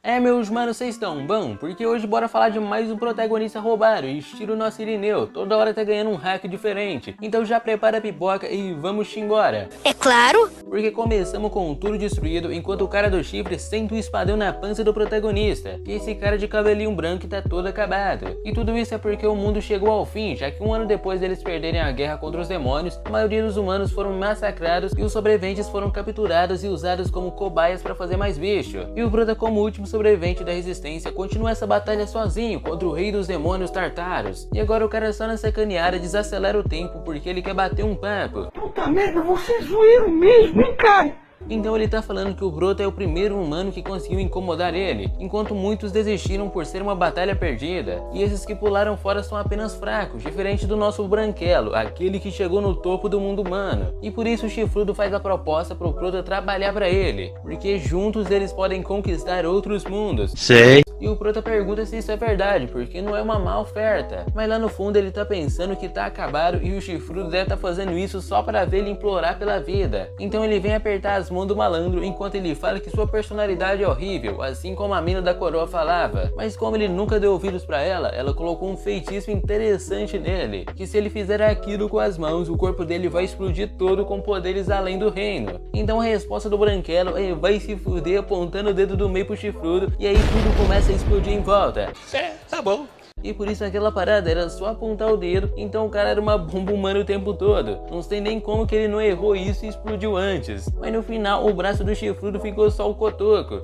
É, meus manos, vocês estão bom? Porque hoje bora falar de mais um protagonista roubado, estilo nosso Irineu, toda hora tá ganhando um hack diferente. Então já prepara a pipoca e vamos embora. É claro! Porque começamos com tudo destruído enquanto o cara do chifre senta o espadão na pança do protagonista. E esse cara de cabelinho branco tá todo acabado. E tudo isso é porque o mundo chegou ao fim, já que um ano depois deles perderem a guerra contra os demônios, a maioria dos humanos foram massacrados e os sobreviventes foram capturados e usados como cobaias para fazer mais bicho. E o Prota, como último sobrevivente da resistência, continua essa batalha sozinho contra o rei dos demônios Tartaros. E agora o cara só na sacaneada desacelera o tempo porque ele quer bater um papo. Puta merda, você é zoeiro mesmo, hein, cara? Então ele tá falando que o Prota é o primeiro humano que conseguiu incomodar ele, enquanto muitos desistiram por ser uma batalha perdida. E esses que pularam fora são apenas fracos, diferente do nosso Branquelo, aquele que chegou no topo do mundo humano. E por isso o Chifrudo faz a proposta pro Prota trabalhar pra ele, porque juntos eles podem conquistar outros mundos. Sei. E o Prota pergunta se isso é verdade, porque não é uma má oferta. Mas lá no fundo ele tá pensando que tá acabado e o Chifrudo deve tá fazendo isso só para ver ele implorar pela vida. Então ele vem apertar as mãos do malandro enquanto ele fala que sua personalidade é horrível, assim como a mina da coroa falava. Mas como ele nunca deu ouvidos pra ela, ela colocou um feitiço interessante nele, que se ele fizer aquilo com as mãos, o corpo dele vai explodir todo com poderes além do reino. Então a resposta do Branquelo é vai se fuder apontando o dedo do meio pro Chifrudo e aí tudo começa a explodir em volta. É, tá bom. E por isso aquela parada era só apontar o dedo, então o cara era uma bomba humana o tempo todo. Não sei nem como que ele não errou isso e explodiu antes. Mas no final o braço do Chifrudo ficou só o cotoco.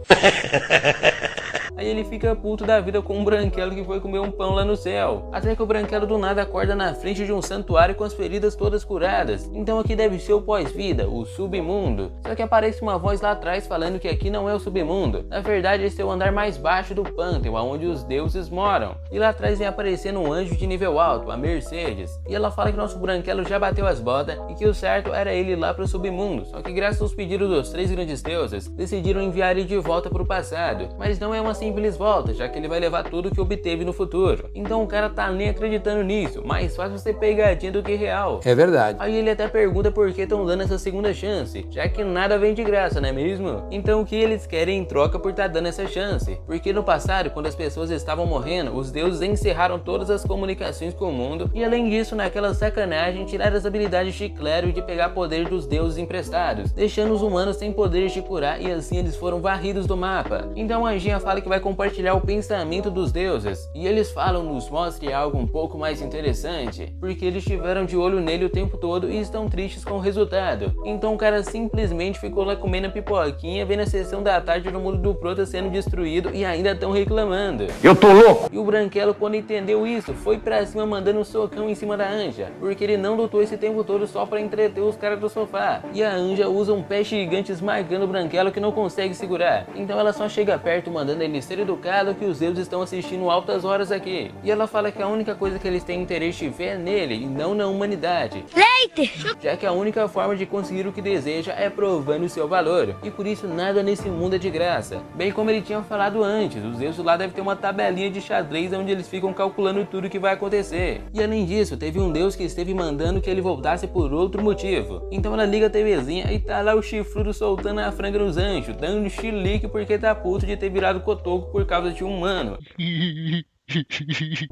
Aí ele fica puto da vida com um Branquelo que foi comer um pão lá no céu. Até que o Branquelo do nada acorda na frente de um santuário com as feridas todas curadas. Então aqui deve ser o pós-vida, o submundo. Só que aparece uma voz lá atrás falando que aqui não é o submundo. Na verdade esse é o andar mais baixo do pântano, onde os deuses moram. E lá atrás vem aparecendo um anjo de nível alto, a Mercedes. E ela fala que nosso Branquelo já bateu as botas e que o certo era ele ir lá pro submundo. Só que graças aos pedidos dos três grandes deuses, decidiram enviar ele de volta pro passado. Mas não é uma simples volta, já que ele vai levar tudo que obteve no futuro. Então o cara tá nem acreditando nisso, mais fácil ser pegadinha do que real. É verdade. Aí ele até pergunta por que estão dando essa segunda chance, já que nada vem de graça, não é mesmo? Então o que eles querem em troca por estar dando essa chance? Porque no passado, quando as pessoas estavam morrendo, os deuses encerraram todas as comunicações com o mundo e além disso, naquela sacanagem, tiraram as habilidades de Clero e de pegar poder dos deuses emprestados, deixando os humanos sem poderes de curar e assim eles foram varridos do mapa. Então a Anjinha fala que vai compartilhar o pensamento dos deuses e eles falam nos mostre algo um pouco mais interessante, porque eles estiveram de olho nele o tempo todo e estão tristes com o resultado. Então o cara simplesmente ficou lá comendo a pipoquinha, vendo a sessão da tarde no mundo do Prota sendo destruído e ainda estão reclamando. Eu tô louco! E o Branquelo, quando entendeu isso, foi pra cima mandando um socão em cima da Anja, porque ele não lutou esse tempo todo só pra entreter os caras do sofá. E a Anja usa um pé gigante esmagando o Branquelo que não consegue segurar. Então ela só chega perto mandando ele ser educado que os deuses estão assistindo altas horas aqui. E ela fala que a única coisa que eles têm interesse de ver é nele e não na humanidade. Leite! Já que a única forma de conseguir o que deseja é provando o seu valor. E por isso nada nesse mundo é de graça. Bem como ele tinha falado antes, os deuses lá devem ter uma tabelinha de xadrez onde eles ficam calculando tudo o que vai acontecer. E além disso, teve um deus que esteve mandando que ele voltasse por outro motivo. Então ela liga a TVzinha e tá lá o Chifrudo soltando a franga nos anjos, dando chilique porque tá puto de ter virado cotoco por causa de um humano.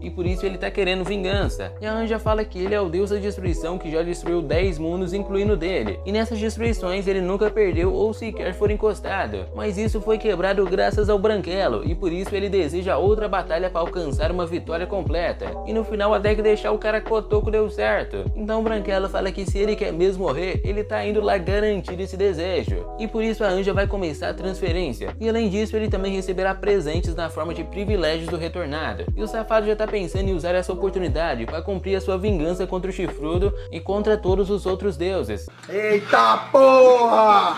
E por isso ele tá querendo vingança. E a Anja fala que ele é o deus da destruição que já destruiu 10 mundos, incluindo o dele. E nessas destruições ele nunca perdeu ou sequer foi encostado. Mas isso foi quebrado graças ao Branquelo, e por isso ele deseja outra batalha para alcançar uma vitória completa. E no final até que deixar o cara cotoco deu certo. Então o Branquelo fala que se ele quer mesmo morrer, ele tá indo lá garantir esse desejo. E por isso a Anja vai começar a transferência. E além disso ele também receberá presentes na forma de privilégios do retornado. E o safado já tá pensando em usar essa oportunidade para cumprir a sua vingança contra o Chifrudo e contra todos os outros deuses. Eita porra!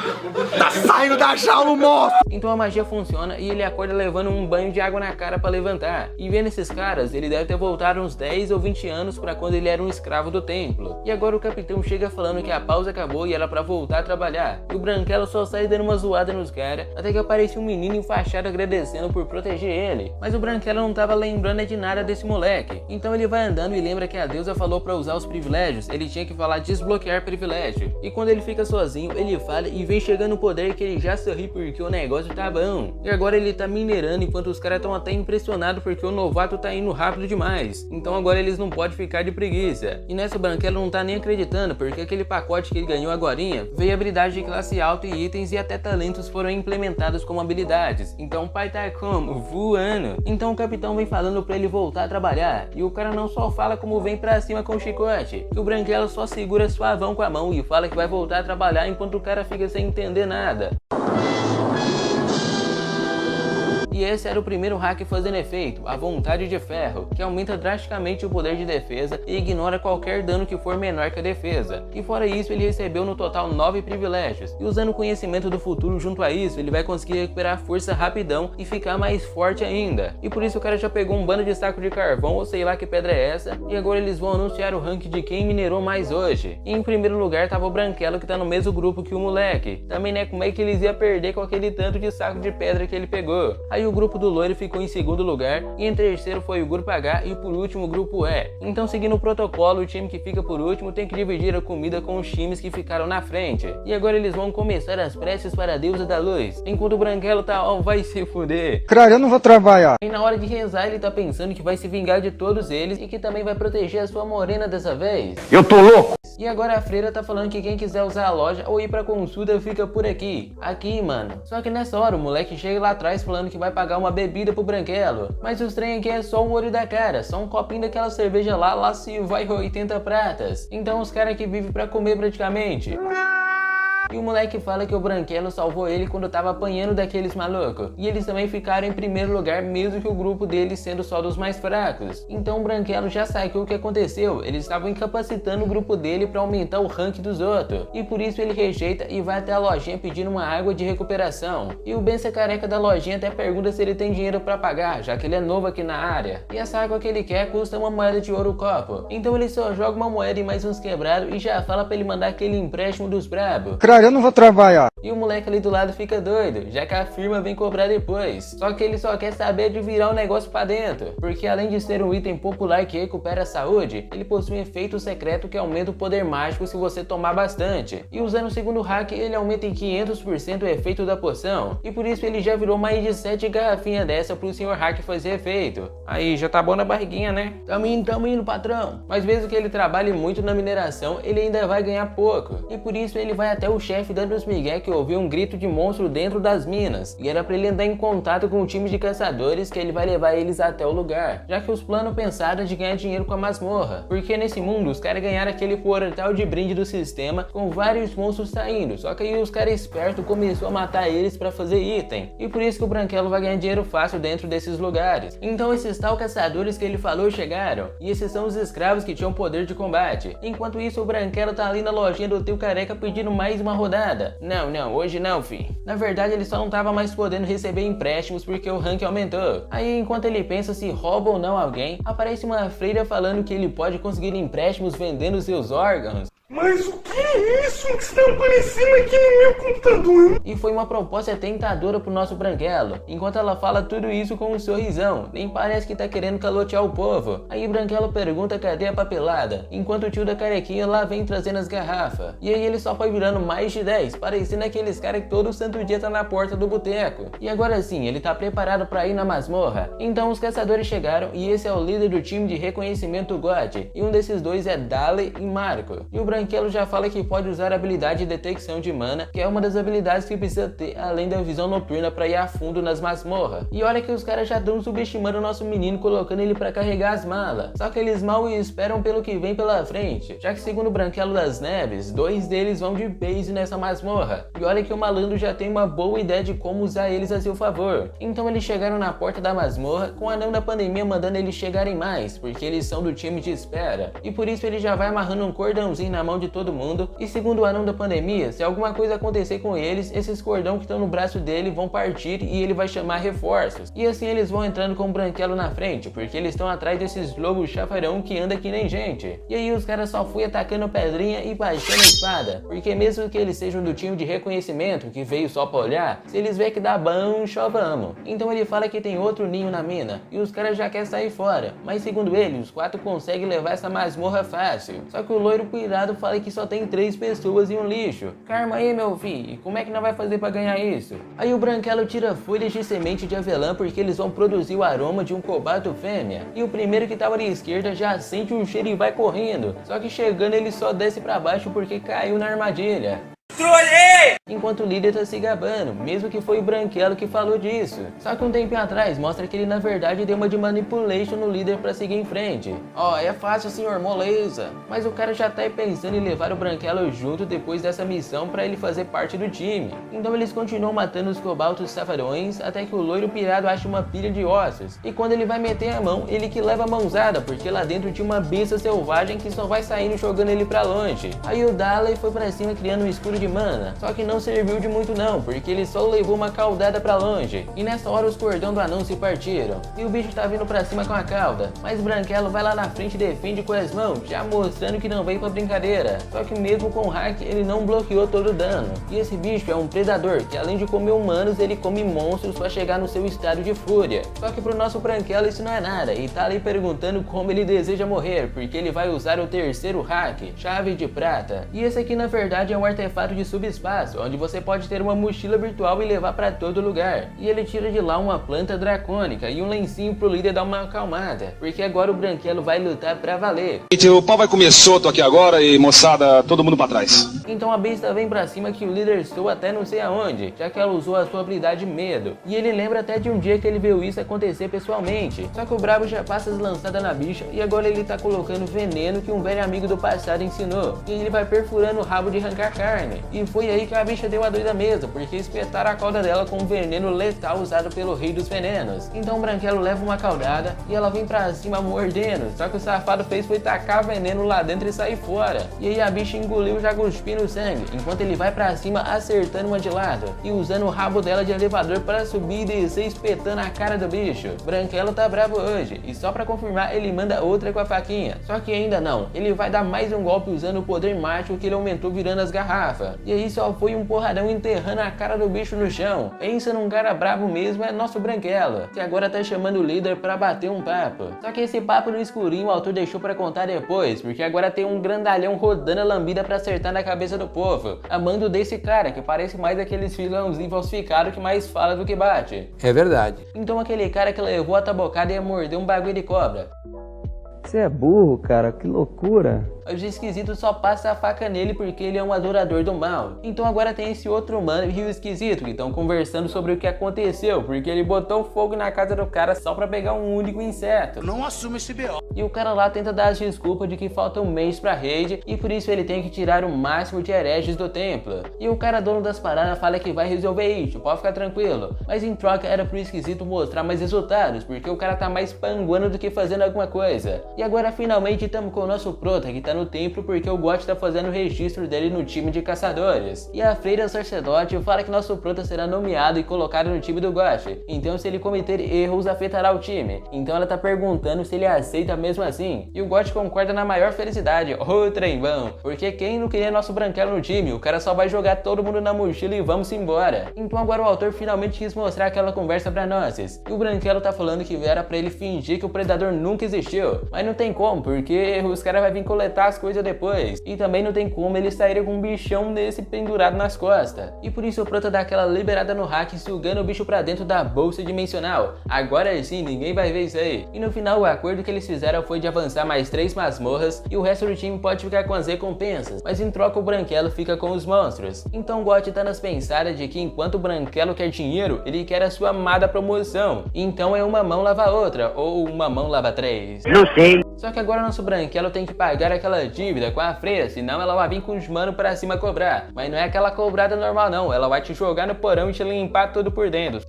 Tá saindo da jaula o monstro! Então a magia funciona e ele acorda levando um banho de água na cara para levantar. E vendo esses caras, ele deve ter voltado uns 10 ou 20 anos para quando ele era um escravo do templo. E agora o capitão chega falando que a pausa acabou e era para voltar a trabalhar. E o Branquelo só sai dando uma zoada nos caras, até que aparece um menino enfaixado agradecendo por proteger ele. Mas o Branquelo não tava lembrando lembrando de nada desse moleque. Então ele vai andando e lembra que a deusa falou pra usar os privilégios, ele tinha que falar desbloquear privilégio. E quando ele fica sozinho, ele fala e vem chegando o poder que ele já sorri porque o negócio tá bom. E agora ele tá minerando enquanto os caras estão até impressionados porque o novato tá indo rápido demais. Então agora eles não podem ficar de preguiça. E nessa Branquelo não tá nem acreditando porque aquele pacote que ele ganhou agorinha veio habilidade de classe alta e itens e até talentos foram implementados como habilidades. Então o pai tá como? Voando. Então o capitão vem falando pra ele voltar a trabalhar. E o cara não só fala como vem pra cima com o chicote. Que o Branquelo só segura suavão com a mão e fala que vai voltar a trabalhar enquanto o cara fica sem entender nada. E esse era o primeiro hack fazendo efeito, a vontade de ferro, que aumenta drasticamente o poder de defesa e ignora qualquer dano que for menor que a defesa. E fora isso, ele recebeu no total 9 privilégios, e usando o conhecimento do futuro junto a isso, ele vai conseguir recuperar força rapidão e ficar mais forte ainda. E por isso o cara já pegou um bando de saco de carvão, ou sei lá que pedra é essa, e agora eles vão anunciar o rank de quem minerou mais hoje. E em primeiro lugar tava o Branquelo, que tá no mesmo grupo que o moleque. Também né, como é que eles iam perder com aquele tanto de saco de pedra que ele pegou? Aí o grupo do loiro ficou em segundo lugar, e em terceiro foi o grupo H e por último o grupo E. Então seguindo o protocolo, o time que fica por último tem que dividir a comida com os times que ficaram na frente. E agora eles vão começar as preces para a deusa da luz, enquanto o Branquelo tá, ó, vai se fuder. Cara, eu não vou trabalhar. E na hora de rezar ele tá pensando que vai se vingar de todos eles e que também vai proteger a sua morena dessa vez. Eu tô louco. E agora a freira tá falando que quem quiser usar a loja ou ir pra consulta fica por aqui. Aqui, mano. Só que nessa hora o moleque chega lá atrás falando que vai pagar uma bebida pro Branquelo. Mas os trem aqui é só um olho da cara, só um copinho daquela cerveja lá se vai 80 pratas. Então os caras que vivem pra comer praticamente. E o moleque fala que o Branquelo salvou ele quando tava apanhando daqueles malucos. E eles também ficaram em primeiro lugar, mesmo que o grupo deles sendo só dos mais fracos. Então o Branquelo já sacou o que aconteceu. Eles estavam incapacitando o grupo dele pra aumentar o rank dos outros. E por isso ele rejeita e vai até a lojinha pedindo uma água de recuperação. E o Bença careca da lojinha até pergunta se ele tem dinheiro pra pagar, já que ele é novo aqui na área. E essa água que ele quer custa uma moeda de ouro o copo. Então ele só joga uma moeda e mais uns quebrados e já fala pra ele mandar aquele empréstimo dos brabos. Eu não vou trabalhar. E o moleque ali do lado fica doido, já que a firma vem cobrar depois. Só que ele só quer saber de virar o negócio pra dentro. Porque além de ser um item popular que recupera a saúde, ele possui um efeito secreto que aumenta o poder mágico se você tomar bastante. E usando o segundo hack, ele aumenta em 500% o efeito da poção. E por isso ele já virou mais de 7 garrafinhas dessa pro senhor hack fazer efeito. Aí, já tá bom na barriguinha, né? Tamo indo, patrão. Mas mesmo que ele trabalhe muito na mineração, ele ainda vai ganhar pouco. E por isso ele vai até o chefe dando os migué que ouviu um grito de monstro dentro das minas. E era pra ele entrar em contato com o time de caçadores que ele vai levar eles até o lugar. Já que os planos pensaram de ganhar dinheiro com a masmorra. Porque nesse mundo os caras ganharam aquele portal de brinde do sistema com vários monstros saindo. Só que aí os caras espertos começou a matar eles pra fazer item. E por isso que o Branquelo vai ganhar dinheiro fácil dentro desses lugares. Então esses tal caçadores que ele falou chegaram. E esses são os escravos que tinham poder de combate. Enquanto isso o Branquelo tá ali na lojinha do tio careca pedindo mais uma rodada. Não, hoje não, fi. Na verdade ele só não tava mais podendo receber empréstimos porque o rank aumentou. Aí enquanto ele pensa se rouba ou não alguém, aparece uma freira falando que ele pode conseguir empréstimos vendendo seus órgãos. Mas o que é isso que está aparecendo aqui no meu computador? E foi uma proposta tentadora pro nosso Branquelo. Enquanto ela fala tudo isso com um sorrisão, nem parece que tá querendo calotear o povo. Aí Branquelo pergunta cadê a papelada, enquanto o tio da carequinha lá vem trazendo as garrafas. E aí ele só foi virando mais de 10, parecendo aqueles caras que todo santo dia tá na porta do boteco. E agora sim, ele tá preparado pra ir na masmorra. Então os caçadores chegaram e esse é o líder do time de reconhecimento God. E um desses dois é Dale e Marco. E o Branquelo já fala que pode usar a habilidade de detecção de mana, que é uma das habilidades que precisa ter, além da visão noturna para ir a fundo nas masmorras. E olha que os caras já estão subestimando o nosso menino, colocando ele para carregar as malas. Só que eles mal esperam pelo que vem pela frente, já que segundo o Branquelo das Neves, 2 deles vão de base nessa masmorra. E olha que o malandro já tem uma boa ideia de como usar eles a seu favor. Então eles chegaram na porta da masmorra, com o anão da pandemia mandando eles chegarem mais, porque eles são do time de espera. E por isso ele já vai amarrando um cordãozinho na mão mão de todo mundo. E segundo o anão da pandemia, se alguma coisa acontecer com eles, esses cordão que estão no braço dele vão partir e ele vai chamar reforços. E assim eles vão entrando com o Branquelo na frente, porque eles estão atrás desses lobos chafarão que anda que nem gente. E aí os caras só foi atacando pedrinha e baixando a espada, porque mesmo que eles sejam do time de reconhecimento que veio só pra olhar, se eles verem que dá bom, chovamos. Então ele fala que tem outro ninho na mina, e os caras já querem sair fora, mas segundo ele, os 4 conseguem levar essa masmorra fácil. Só que o loiro pirado fala que só tem 3 pessoas e um lixo. Calma aí, meu filho, como é que não vai fazer pra ganhar isso? Aí o Branquelo tira folhas de semente de avelã porque eles vão produzir o aroma de um cobalto fêmea. E o primeiro que tava à esquerda já sente o cheiro e vai correndo. Só que chegando ele só desce pra baixo porque caiu na armadilha. Trolei! Enquanto o líder tá se gabando, mesmo que foi o Branquelo que falou disso. Só que um tempinho atrás mostra que ele na verdade deu uma de manipulation no líder pra seguir em frente. Ó, é fácil senhor, moleza. Mas o cara já tá aí pensando em levar o Branquelo junto depois dessa missão pra ele fazer parte do time. Então eles continuam matando os cobaltos safarões até que o loiro pirado acha uma pilha de ossos. E quando ele vai meter a mão, ele que leva a mãozada, porque lá dentro tinha uma besta selvagem que só vai saindo jogando ele pra longe. Aí o Daley foi pra cima criando um escudo de mana, só que não serviu de muito não, porque ele só levou uma caudada pra longe. E nessa hora os cordão do anão se partiram, e o bicho tá vindo pra cima com a cauda, mas Branquelo vai lá na frente e defende com as mãos, já mostrando que não veio pra brincadeira. Só que mesmo com o hack, ele não bloqueou todo o dano. E esse bicho é um predador, que além de comer humanos, ele come monstros pra chegar no seu estado de fúria. Só que pro nosso Branquelo isso não é nada, e tá ali perguntando como ele deseja morrer, porque ele vai usar o terceiro hack, chave de prata. E esse aqui na verdade é um artefato de subespaço, onde você pode ter uma mochila virtual e levar pra todo lugar. E ele tira de lá uma planta dracônica e um lencinho pro líder dar uma acalmada, porque agora o Branquelo vai lutar pra valer. O pau vai comer solto aqui agora e moçada, todo mundo pra trás. Então a besta vem pra cima que o líder soa até não sei aonde, já que ela usou a sua habilidade medo. E ele lembra até de um dia que ele viu isso acontecer pessoalmente. Só que o brabo já passa as lançadas na bicha e agora ele tá colocando veneno que um velho amigo do passado ensinou. E ele vai perfurando o rabo de arrancar carne. E foi aí que a bicha deu a doida mesmo, porque espetaram a cauda dela com um veneno letal usado pelo rei dos venenos. Então o Branquelo leva uma caudada e ela vem pra cima mordendo, só que o safado fez foi tacar veneno lá dentro e sair fora. E aí a bicha engoliu já cuspindo sangue, enquanto ele vai pra cima acertando uma de lado e usando o rabo dela de elevador para subir e descer espetando a cara do bicho. Branquelo tá bravo hoje, e só pra confirmar ele manda outra com a faquinha. Só que ainda não, ele vai dar mais um golpe usando o poder mágico que ele aumentou virando as garrafas. E aí só foi um porradão enterrando a cara do bicho no chão. Pensa num cara brabo mesmo, é nosso Branquelo, que agora tá chamando o líder pra bater um papo. Só que esse papo no escurinho o autor deixou pra contar depois, porque agora tem um grandalhão rodando a lambida pra acertar na cabeça do povo, a mando desse cara, que parece mais aqueles vilãozinhos falsificados que mais fala do que bate. É verdade. Então aquele cara que levou a tabocada ia morder um bagulho de cobra. Você é burro, cara, que loucura. Os esquisitos só passam a faca nele porque ele é um adorador do mal. Então agora tem esse outro humano e o esquisito que estão conversando sobre o que aconteceu, porque ele botou fogo na casa do cara só pra pegar um único inseto. Não assume esse B.O. E o cara lá tenta dar as desculpas de que falta um mês pra raid e por isso ele tem que tirar o máximo de hereges do templo. E o cara dono das paradas fala que vai resolver isso, pode ficar tranquilo. Mas em troca era pro esquisito mostrar mais resultados, porque o cara tá mais panguando do que fazendo alguma coisa. E agora finalmente estamos com o nosso prota que tá no templo porque o God tá fazendo o registro dele no time de caçadores. E a freira sacerdote fala que nosso prota será nomeado e colocado no time do God. Então se ele cometer erros afetará o time. Então ela tá perguntando se ele aceita mesmo assim. E o God concorda na maior felicidade. Ô trembão, porque quem não queria nosso Branquelo no time? O cara só vai jogar todo mundo na mochila e vamos embora. Então agora o autor finalmente quis mostrar aquela conversa pra nós. E o Branquelo tá falando que era pra ele fingir que o predador nunca existiu. Mas não tem como, porque os caras vão vir coletar as coisas depois. E também não tem como eles saírem com um bichão desse pendurado nas costas. E por isso o prota dá aquela liberada no hack, sugando o bicho pra dentro da bolsa dimensional. Agora sim, ninguém vai ver isso aí. E no final o acordo que eles fizeram foi de avançar mais 3 masmorras e o resto do time pode ficar com as recompensas. Mas em troca o Branquelo fica com os monstros. Então o God tá nas pensadas de que enquanto o Branquelo quer dinheiro, ele quer a sua amada promoção. Então é uma mão lava a outra, ou uma mão lava 3. Não sei. Só que agora nosso Branquelo tem que pagar aquela dívida com a freira, senão ela vai vir com os manos pra cima cobrar. Mas não é aquela cobrada normal não, ela vai te jogar no porão e te limpar tudo por dentro.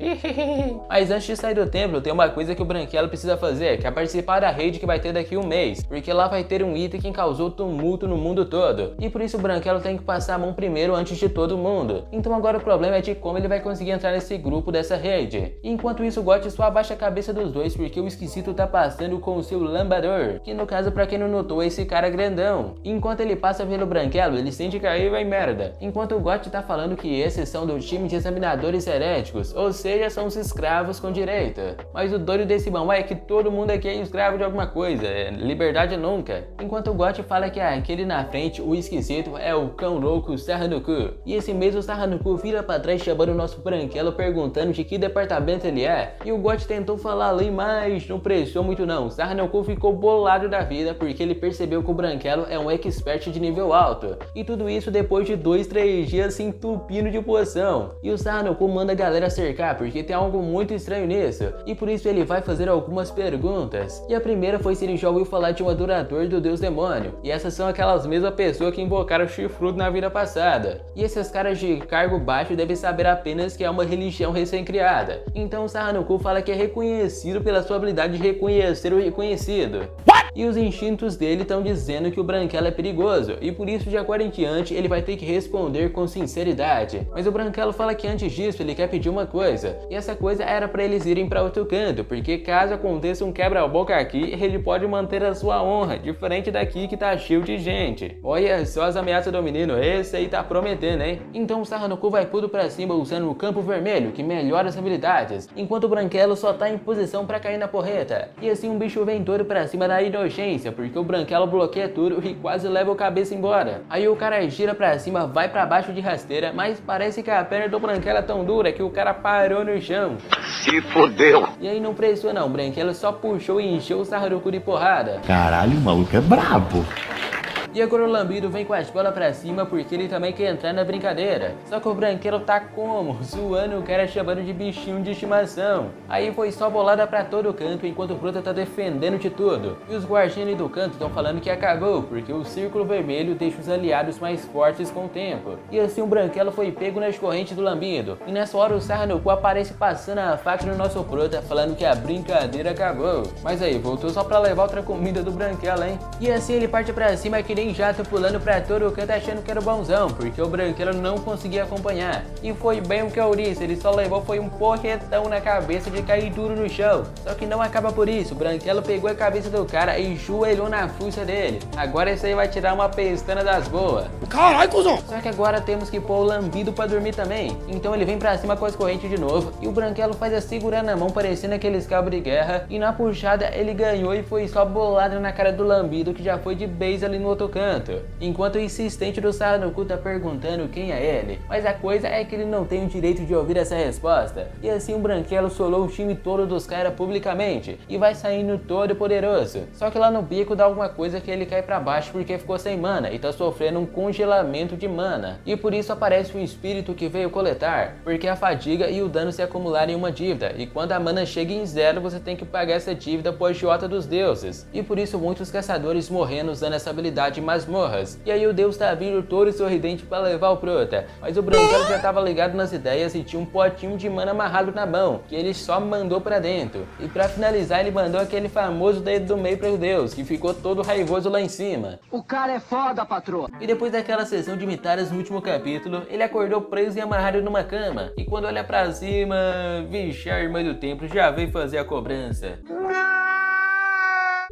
Mas antes de sair do templo, tem uma coisa que o Branquelo precisa fazer, que é participar da raid que vai ter daqui um mês, porque lá vai ter um item que causou tumulto no mundo todo. E por isso o Branquelo tem que passar a mão primeiro antes de todo mundo. Então agora o problema é de como ele vai conseguir entrar nesse grupo dessa raid. Enquanto isso, o Gotti só abaixa a cabeça dos dois porque o esquisito tá passando com o seu lambador, que no caso, pra quem não notou, é esse cara grandão. Enquanto ele passa pelo Branquelo, ele sente cair e vai merda. Enquanto o Gotti tá falando que esses são do time de examinadores heréticos, ou seja, são os escravos com direita. Mas o doido desse bambá é que todo mundo aqui é escravo de alguma coisa, liberdade nunca. Enquanto o Gotti fala que aquele na frente, o esquisito, é o cão louco Sarra no Cu. E esse mesmo Sarra no Cu vira pra trás chamando o nosso Branquelo perguntando de que departamento ele é. E o Gotti tentou falar ali, mas não prestou muito não. Sarra no Cu ficou bolado da vida porque ele percebeu que o Branquelo é um expert de nível alto. E tudo isso depois de 2-3 dias se entupindo de poção. E o Sarra no Cu manda a galera cercar porque tem algo muito estranho nisso. E por isso ele vai fazer algumas perguntas. E a primeira foi se ele já ouviu falar de um adorador do deus demônio. E essas são aquelas mesmas pessoas que invocaram o chifrudo na vida passada. E esses caras de cargo baixo devem saber apenas que é uma religião recém-criada. Então o Sarra no Cu fala que é reconhecido pela sua habilidade de reconhecer o reconhecido. E os instintos dele estão dizendo que o Branquelo é perigoso, e por isso de agora em diante ele vai ter que responder com sinceridade. Mas o Branquelo fala que antes disso ele quer pedir uma coisa, e essa coisa era para eles irem para outro canto, porque caso aconteça um quebra-boca aqui, ele pode manter a sua honra, diferente daqui que tá cheio de gente. Olha só as ameaças do menino, esse aí tá prometendo, hein? Então o Sarra no Cu vai tudo pra cima usando o campo vermelho, que melhora as habilidades, enquanto o Branquelo só tá em posição pra cair na porreta. E assim um bicho vem todo pra cima da inocência, porque o Branquelo bloqueia tudo e quase leva o cabeça embora. Aí o cara gira pra cima, vai pra baixo de rasteira, mas parece que a perna do Branquelo é tão dura que o cara parou no chão. Se fodeu. E aí não prestou não, o Branquelo só puxou e encheu o Sarra no Cu de porrada. Caralho, o maluco é brabo. E agora o Lambido vem com as bolas pra cima porque ele também quer entrar na brincadeira. Só que o Branquelo tá como? Zoando o cara chamando de bichinho de estimação. Aí foi só bolada pra todo canto enquanto o Prota tá defendendo de tudo. E os guardiões do canto estão falando que acabou, porque o círculo vermelho deixa os aliados mais fortes com o tempo. E assim o Branquelo foi pego nas correntes do Lambido. E nessa hora o Sarra no Cu aparece passando a faca no nosso Prota, falando que a brincadeira acabou. Mas aí, voltou só pra levar outra comida do Branquelo, hein? E assim ele parte pra cima que nem jato pulando pra todo o canto achando que era o bonzão, porque o Branquelo não conseguia acompanhar. E foi bem o que eu disse, ele só levou foi um porretão na cabeça de cair duro no chão. Só que não acaba por isso, o Branquelo pegou a cabeça do cara e joelhou na fuça dele. Agora esse aí vai tirar uma pestana das boas. Caralho, cuzão. Só que agora temos que pôr o Lambido pra dormir também. Então ele vem pra cima com as correntes de novo, e o Branquelo faz a segurar na mão parecendo aqueles cabos de guerra, e na puxada ele ganhou e foi só bolado na cara do Lambido, que já foi de base ali no outro canto. Enquanto o insistente do Sarra no Cu tá perguntando quem é ele, mas a coisa é que ele não tem o direito de ouvir essa resposta. E assim o Branquelo solou o time todo dos caras publicamente e vai saindo todo poderoso. Só que lá no bico dá alguma coisa que ele cai pra baixo porque ficou sem mana e tá sofrendo um congelamento de mana. E por isso aparece um espírito que veio coletar, porque a fadiga e o dano se acumularam em uma dívida, e quando a mana chega em 0 você tem que pagar essa dívida pro agiota dos deuses. E por isso muitos caçadores morrendo usando essa habilidade masmorras. E aí o deus tá vindo todo sorridente pra levar o Prota, mas o Branquelo já tava ligado nas ideias e tinha um potinho de mana amarrado na mão, que ele só mandou pra dentro. E pra finalizar ele mandou aquele famoso dedo do meio pro deus, que ficou todo raivoso lá em cima. O cara é foda, patroa. E depois daquela sessão de mitalhas no último capítulo, ele acordou preso e amarrado numa cama. E quando olha pra cima, vixe, a irmã do templo já veio fazer a cobrança.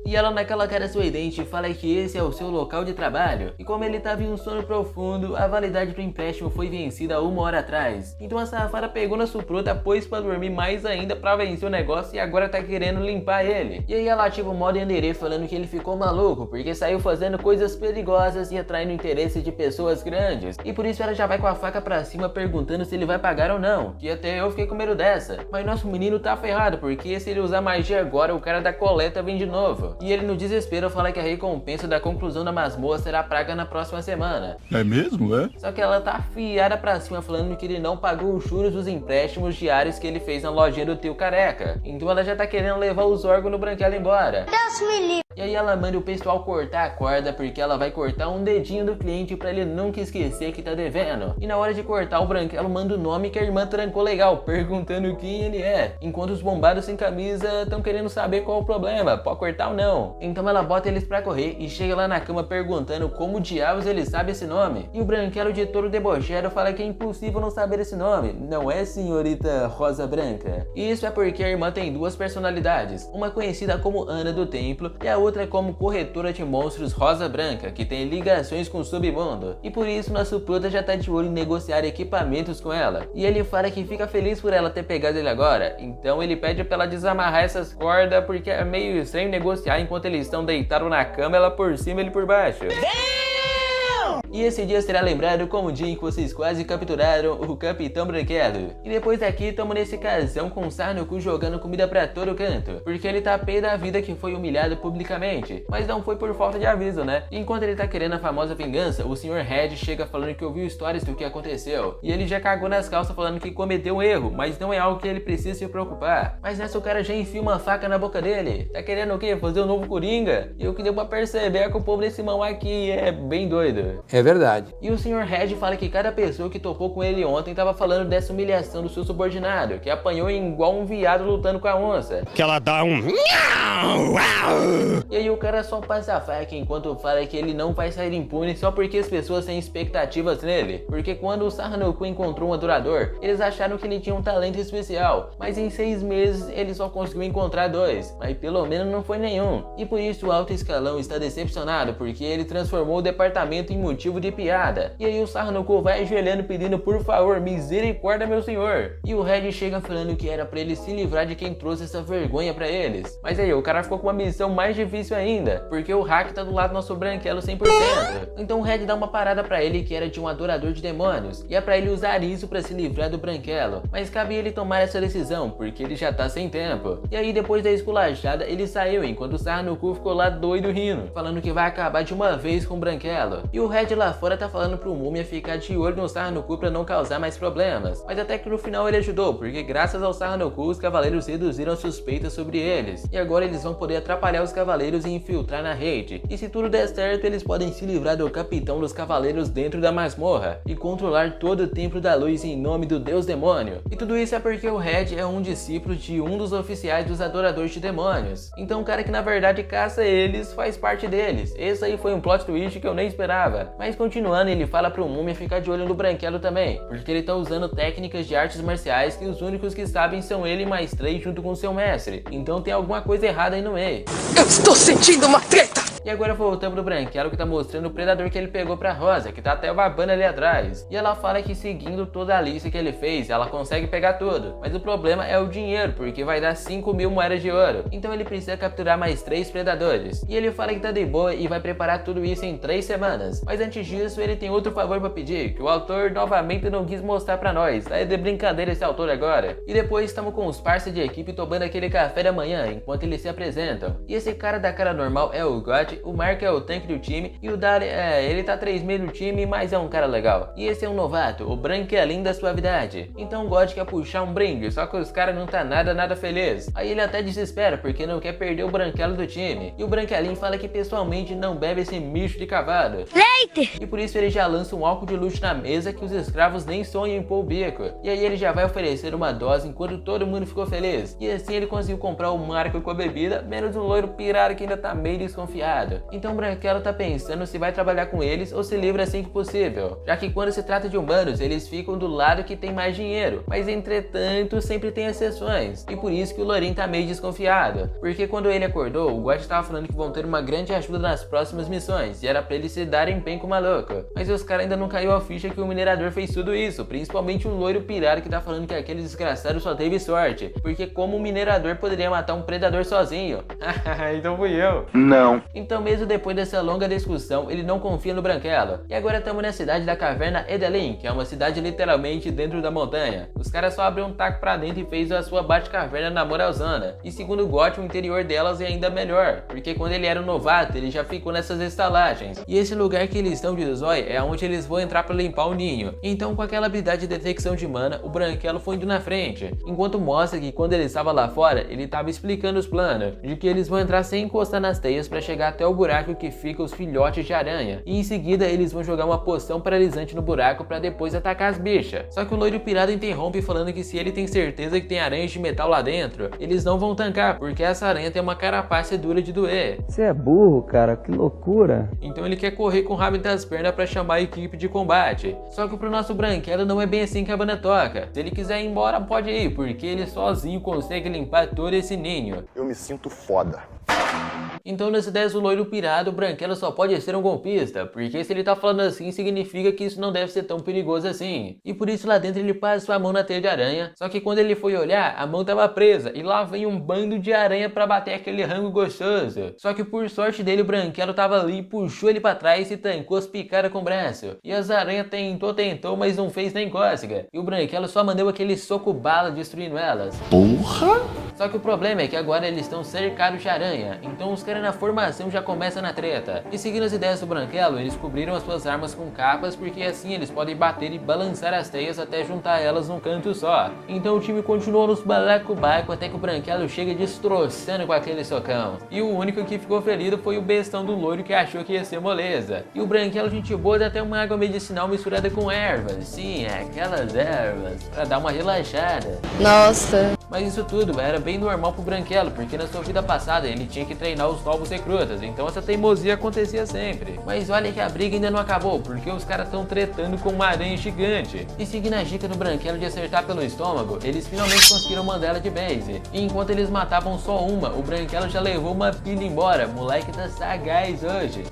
E ela naquela cara sorridente fala que esse é o seu local de trabalho. E como ele estava em um sono profundo, a validade do empréstimo foi vencida 1 hora atrás. Então a safada pegou na Suprota, pôs pra dormir mais ainda pra vencer o negócio e agora tá querendo limpar ele. E aí ela ativa o modo Yandere falando que ele ficou maluco porque saiu fazendo coisas perigosas e atraindo interesse de pessoas grandes. E por isso ela já vai com a faca pra cima perguntando se ele vai pagar ou não. Que até eu fiquei com medo dessa. Mas nosso menino tá ferrado porque se ele usar magia agora, o cara da coleta vem de novo. E ele no desespero fala que a recompensa da conclusão da masmorra será praga na próxima semana. É mesmo, é? Só que ela tá afiada pra cima falando que ele não pagou os juros dos empréstimos diários que ele fez na lojinha do tio Careca. Então ela já tá querendo levar os órgãos no Branquelo embora. Deus me livre. E aí ela manda o pessoal cortar a corda porque ela vai cortar um dedinho do cliente pra ele nunca esquecer que tá devendo. E na hora de cortar, o Branquelo manda o nome que a irmã trancou legal, perguntando quem ele é. Enquanto os bombados sem camisa estão querendo saber qual o problema, pode cortar ou não. Então ela bota eles pra correr e chega lá na cama perguntando como diabos ele sabe esse nome. E o Branquelo, de todo debochado, fala que é impossível não saber esse nome. Não é, senhorita Rosa Branca? E isso é porque a irmã tem duas personalidades, uma conhecida como Ana do Templo e a outra como corretora de monstros Rosa Branca, que tem ligações com o submundo. E por isso nosso prota já tá de olho em negociar equipamentos com ela. E ele fala que fica feliz por ela ter pegado ele agora, então ele pede pra ela desamarrar essas cordas porque é meio estranho negociar enquanto eles estão deitados na cama, ela por cima e ele por baixo. E esse dia será lembrado como o dia em que vocês quase capturaram o Capitão Branquelo. E depois daqui tamo nesse casão com o Sarnoku jogando comida pra todo canto, porque ele tá pé da vida que foi humilhado publicamente, mas não foi por falta de aviso, né? E enquanto ele tá querendo a famosa vingança, o Sr. Red chega falando que ouviu histórias do que aconteceu, e ele já cagou nas calças falando que cometeu um erro, mas não é algo que ele precisa se preocupar. Mas nessa o cara já enfia uma faca na boca dele. Tá querendo o quê? Fazer um novo Coringa? E o que deu pra perceber é que o povo desse mão aqui é bem doido. É verdade. E o Sr. Red fala que cada pessoa que topou com ele ontem tava falando dessa humilhação do seu subordinado, que apanhou igual um viado lutando com a onça. Que ela dá um... E aí o cara só passa a faca enquanto fala que ele não vai sair impune só porque as pessoas têm expectativas nele. Porque quando o Sarnoku encontrou um adorador, eles acharam que ele tinha um talento especial, mas em 6 meses ele só conseguiu encontrar 2, mas pelo menos não foi nenhum. E por isso o alto escalão está decepcionado, porque ele transformou o departamento em motivo de piada. E aí o Sarnoku vai ajoelhando pedindo por favor, misericórdia meu senhor. E o Red chega falando que era pra ele se livrar de quem trouxe essa vergonha pra eles. Mas aí o cara ficou com uma missão mais difícil ainda, porque o hack tá do lado do nosso Branquelo 100%. Então o Red dá uma parada pra ele que era de um adorador de demônios, e é pra ele usar isso pra se livrar do Branquelo. Mas cabe ele tomar essa decisão, porque ele já tá sem tempo. E aí depois da esculachada, ele saiu, enquanto o Sarnoku ficou lá doido rindo, falando que vai acabar de uma vez com o Branquelo. E o Red lá fora tá falando pro Múmia ficar de olho no Sarnoku pra não causar mais problemas. Mas até que no final ele ajudou, porque graças ao Sarnoku os cavaleiros reduziram suspeitas sobre eles. E agora eles vão poder atrapalhar os cavaleiros e infiltrar na rede. E se tudo der certo, eles podem se livrar do capitão dos cavaleiros dentro da masmorra e controlar todo o Templo da Luz em nome do Deus Demônio. E tudo isso é porque o Red é um discípulo de um dos oficiais dos adoradores de demônios. Então o cara que na verdade caça eles faz parte deles. Esse aí foi um plot twist que eu nem esperava. Mas continuando, ele fala pro Múmia ficar de olho no Branquelo também, porque ele tá usando técnicas de artes marciais que os únicos que sabem são ele e mais 3 junto com seu mestre. Então tem alguma coisa errada aí no meio. Eu estou sentindo uma treta! E agora voltamos pro Branquelo, que tá mostrando o predador que ele pegou pra Rosa, que tá até babando ali atrás. E ela fala que seguindo toda a lista que ele fez, ela consegue pegar tudo. Mas o problema é o dinheiro, porque vai dar 5.000 moedas de ouro. Então ele precisa capturar mais 3 predadores. E ele fala que tá de boa e vai preparar tudo isso em 3 semanas. Mas antes disso, ele tem outro favor pra pedir, que o autor novamente não quis mostrar pra nós. Tá de brincadeira esse autor agora. E depois estamos com os parceiros de equipe tomando aquele café da manhã, enquanto eles se apresentam. E esse cara da cara normal é o God, o Mark é o tanque do time e o Dali, ele tá 3 do time, mas é um cara legal. E esse é um novato, o Branquelinho da suavidade. Então o God quer puxar um brinde, só que os caras não tá nada feliz. Aí ele até desespera, porque não quer perder o Branquelo do time. E o Branquelinho fala que pessoalmente não bebe esse micho de cavado. Leite! E por isso ele já lança um álcool de luxo na mesa que os escravos nem sonham em pôr o bico. E aí ele já vai oferecer uma dose enquanto todo mundo ficou feliz. E assim ele conseguiu comprar o Marco com a bebida, menos o loiro pirado que ainda tá meio desconfiado. Então o Branquelo tá pensando se vai trabalhar com eles ou se livra assim que possível, já que quando se trata de humanos, eles ficam do lado que tem mais dinheiro, mas entretanto sempre tem exceções, e por isso que o Lorin tá meio desconfiado, porque quando ele acordou, o God tava falando que vão ter uma grande ajuda nas próximas missões, e era pra eles se darem bem com o maluco, mas os caras ainda não caiu a ficha que o minerador fez tudo isso, principalmente um loiro pirado que tá falando que aquele desgraçado só teve sorte, porque como o minerador poderia matar um predador sozinho? Então fui eu. Não. Então Então mesmo depois dessa longa discussão, ele não confia no Branquelo. E agora estamos na cidade da caverna Edelin, que é uma cidade literalmente dentro da montanha. Os caras só abriram um taco pra dentro e fez a sua Batcaverna na moralzana. E segundo o Gotti, o interior delas é ainda melhor, porque quando ele era um novato, ele já ficou nessas estalagens. E esse lugar que eles estão de zóio é onde eles vão entrar pra limpar o ninho. Então com aquela habilidade de detecção de mana, o Branquelo foi indo na frente. Enquanto mostra que quando ele estava lá fora, ele estava explicando os planos, de que eles vão entrar sem encostar nas teias pra chegar até o buraco que fica os filhotes de aranha. E em seguida eles vão jogar uma poção paralisante no buraco pra depois atacar as bichas. Só que o loiro pirata interrompe falando que se ele tem certeza que tem aranhas de metal lá dentro, eles não vão tancar, porque essa aranha tem uma carapaça dura de doer. Você é burro, cara, que loucura. Então ele quer correr com o rabo entre as pernas pra chamar a equipe de combate. Só que pro nosso Branquelo não é bem assim que a banda toca. Se ele quiser ir embora, pode ir, porque ele sozinho consegue limpar todo esse ninho. Eu me sinto foda. Então nessa ideia do loiro pirado, o Branquelo só pode ser um golpista, porque se ele tá falando assim, significa que isso não deve ser tão perigoso assim. E por isso lá dentro ele passa a mão na teia de aranha, só que quando ele foi olhar, a mão tava presa, e lá vem um bando de aranha pra bater aquele rango gostoso. Só que por sorte dele, o Branquelo tava ali, puxou ele pra trás e tancou as picadas com o braço. E as aranhas tentou, mas não fez nem cócega. E o Branquelo só mandou aquele soco bala destruindo elas. Porra! Só que o problema é que agora eles estão cercados de aranha, então os caras na formação já começam na treta. E seguindo as ideias do Branquelo, eles cobriram as suas armas com capas, porque assim eles podem bater e balançar as teias até juntar elas num canto só. Então o time continuou nos balacobaco até que o Branquelo chega destroçando com aquele socão. E o único que ficou ferido foi o bestão do loiro, que achou que ia ser moleza. E o Branquelo, gente boa, dá até uma água medicinal misturada com ervas. Sim, aquelas ervas, pra dar uma relaxada. Nossa. Mas isso tudo era bem normal pro Branquelo, porque na sua vida passada ele tinha que treinar os novos recrutas, então essa teimosia acontecia sempre. Mas olha que a briga ainda não acabou, porque os caras estão tretando com uma aranha gigante. E seguindo a dica do Branquelo de acertar pelo estômago, eles finalmente conseguiram mandar ela de base. E enquanto eles matavam só uma, o Branquelo já levou uma pilha embora. Moleque tá sagaz hoje.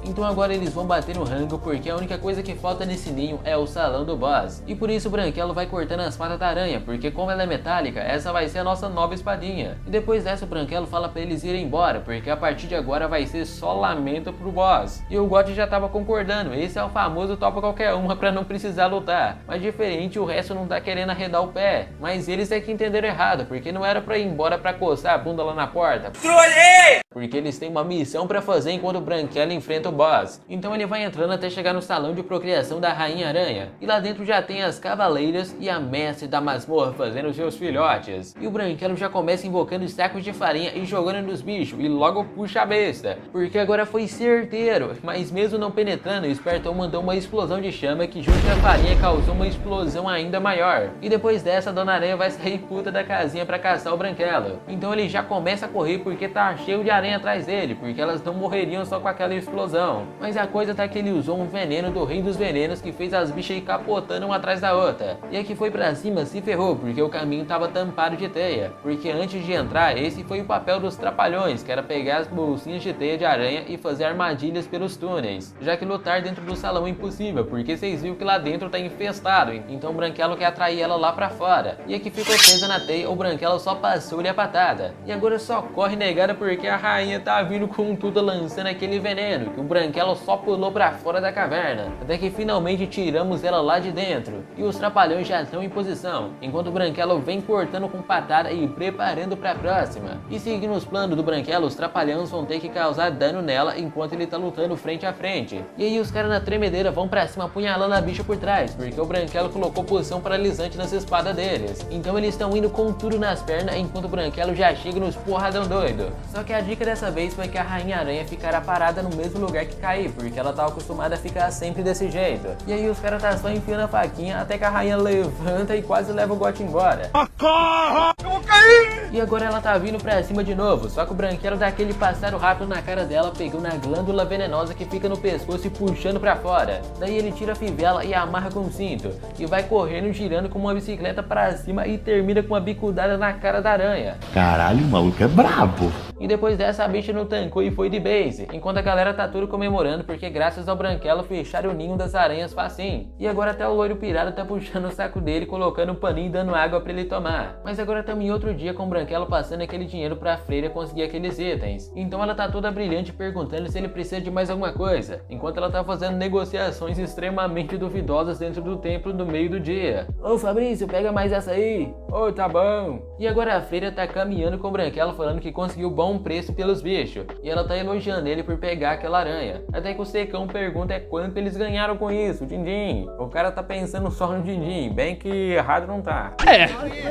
Então agora eles vão bater no rango, porque a única coisa que falta nesse ninho é o salão do boss. E por isso o Branquelo vai cortando as patas da aranha, porque como ela é metálica, essa vai ser a nossa nova espadinha. E depois dessa o Branquelo fala pra eles irem embora, porque a partir de agora vai ser só lamento pro boss. E o Gotti já tava concordando, esse é o famoso topa qualquer uma pra não precisar lutar. Mas diferente, o resto não tá querendo arredar o pé. Mas eles é que entenderam errado, porque não era pra ir embora pra coçar a bunda lá na porta. Trolhei! Porque eles têm uma missão pra fazer enquanto o Branquelo enfrenta o boss. Então ele vai entrando até chegar no salão de procriação da Rainha Aranha. E lá dentro já tem as cavaleiras e a mestre da masmorra fazendo seus filhotes. E o Branquelo já começa invocando sacos de farinha e jogando nos bichos, e logo puxa a besta, porque agora foi certeiro. Mas mesmo não penetrando, o Espertão mandou uma explosão de chama que junto com a farinha causou uma explosão ainda maior. E depois dessa, a Dona Aranha vai sair puta da casinha pra caçar o Branquelo. Então ele já começa a correr porque tá cheio de aranha atrás dele, porque elas não morreriam só com aquela explosão. Mas a coisa tá que ele usou um veneno do Rei dos Venenos que fez as bichas ir capotando uma atrás da outra. E a que foi pra cima se ferrou, porque o caminho tava tampado de teia. Porque antes de entrar, esse foi o papel dos trapalhões, que era pegar as bolsinhas de teia de aranha e fazer armadilhas pelos túneis. Já que lutar dentro do salão é impossível, porque vocês viram que lá dentro tá infestado, então o Branquelo quer atrair ela lá pra fora. E a que ficou presa na teia, o Branquelo só passou-lhe a patada. E agora só corre negada porque a rainha tá vindo com tudo lançando aquele veneno, que o Branquelo só pulou pra fora da caverna. Até que finalmente tiramos ela lá de dentro. E os trapalhões já estão em posição, enquanto o Branquelo vem cortando com patada e preparando pra próxima. E seguindo os planos do Branquelo, os trapalhões vão ter que causar dano nela enquanto ele tá lutando frente a frente. E aí os caras na tremedeira vão pra cima apunhalando a bicha por trás, porque o Branquelo colocou poção paralisante nas espadas deles. Então eles estão indo com tudo nas pernas, enquanto o Branquelo já chega nos porradão doido. Só que a dica dessa vez foi que a Rainha Aranha ficará parada no mesmo lugar que cair, porque ela tá acostumada a ficar sempre desse jeito. E aí os caras tá só enfiando a faquinha até que a rainha levanta e quase leva o Gotti embora. Socorro! Eu vou cair! E agora ela tá vindo pra cima de novo, só que o Branquelo dá aquele passaro rápido na cara dela, pegando a glândula venenosa que fica no pescoço e puxando pra fora. Daí ele tira a fivela e amarra com o cinto, e vai correndo, girando com uma bicicleta pra cima e termina com uma bicudada na cara da aranha. Caralho, o maluco é brabo. E depois dessa, a bicha não tancou e foi de base, enquanto a galera tá tudo comemorando porque graças ao Branquelo fecharam o ninho das aranhas facinho. E agora até o loiro pirata tá puxando o saco dele, colocando um paninho e dando água pra ele tomar. Mas agora estamos em outro outro dia com o Branquelo passando aquele dinheiro pra Freira conseguir aqueles itens. Então ela tá toda brilhante perguntando se ele precisa de mais alguma coisa, enquanto ela tá fazendo negociações extremamente duvidosas dentro do templo no meio do dia. Ô Fabrício, pega mais essa aí. Ô, tá bom. E agora a Freira tá caminhando com o Branquelo falando que conseguiu bom preço pelos bichos, e ela tá elogiando ele por pegar aquela aranha. Até que o Secão pergunta quanto eles ganharam com isso, din-din. O cara tá pensando só no din-din, bem que errado não tá.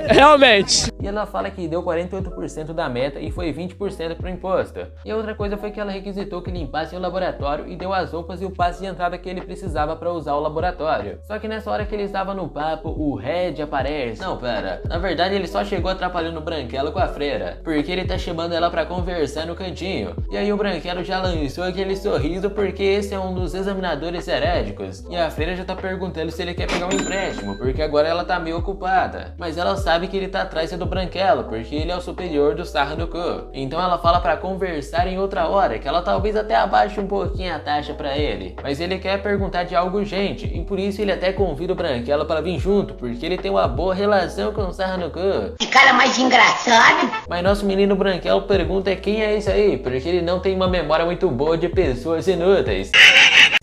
Realmente. E ela fala que deu 48% da meta e foi 20% pro imposto. E a outra coisa foi que ela requisitou que limpassem o laboratório e deu as roupas e o passe de entrada que ele precisava pra usar o laboratório. Só que nessa hora que ele estava no papo, o Red aparece. Não, pera. Na verdade ele só chegou atrapalhando o Branquelo com a Freira, porque ele tá chamando ela pra conversar no cantinho. E aí o Branquelo já lançou aquele sorriso porque esse é um dos examinadores heréticos. E a Freira já tá perguntando se ele quer pegar um empréstimo, porque agora ela tá meio ocupada. Mas ela sabe que ele tá atrás do Branquelo, porque ele é o superior do Sarra no Cu. Então ela fala pra conversar em outra hora, que ela talvez até abaixe um pouquinho a taxa pra ele. Mas ele quer perguntar de algo urgente, e por isso ele até convida o Branquelo pra vir junto, porque ele tem uma boa relação com o Sarra no Cu. Que cara mais engraçado! Mas nosso menino Branquelo pergunta quem é esse aí, porque ele não tem uma memória muito boa de pessoas inúteis.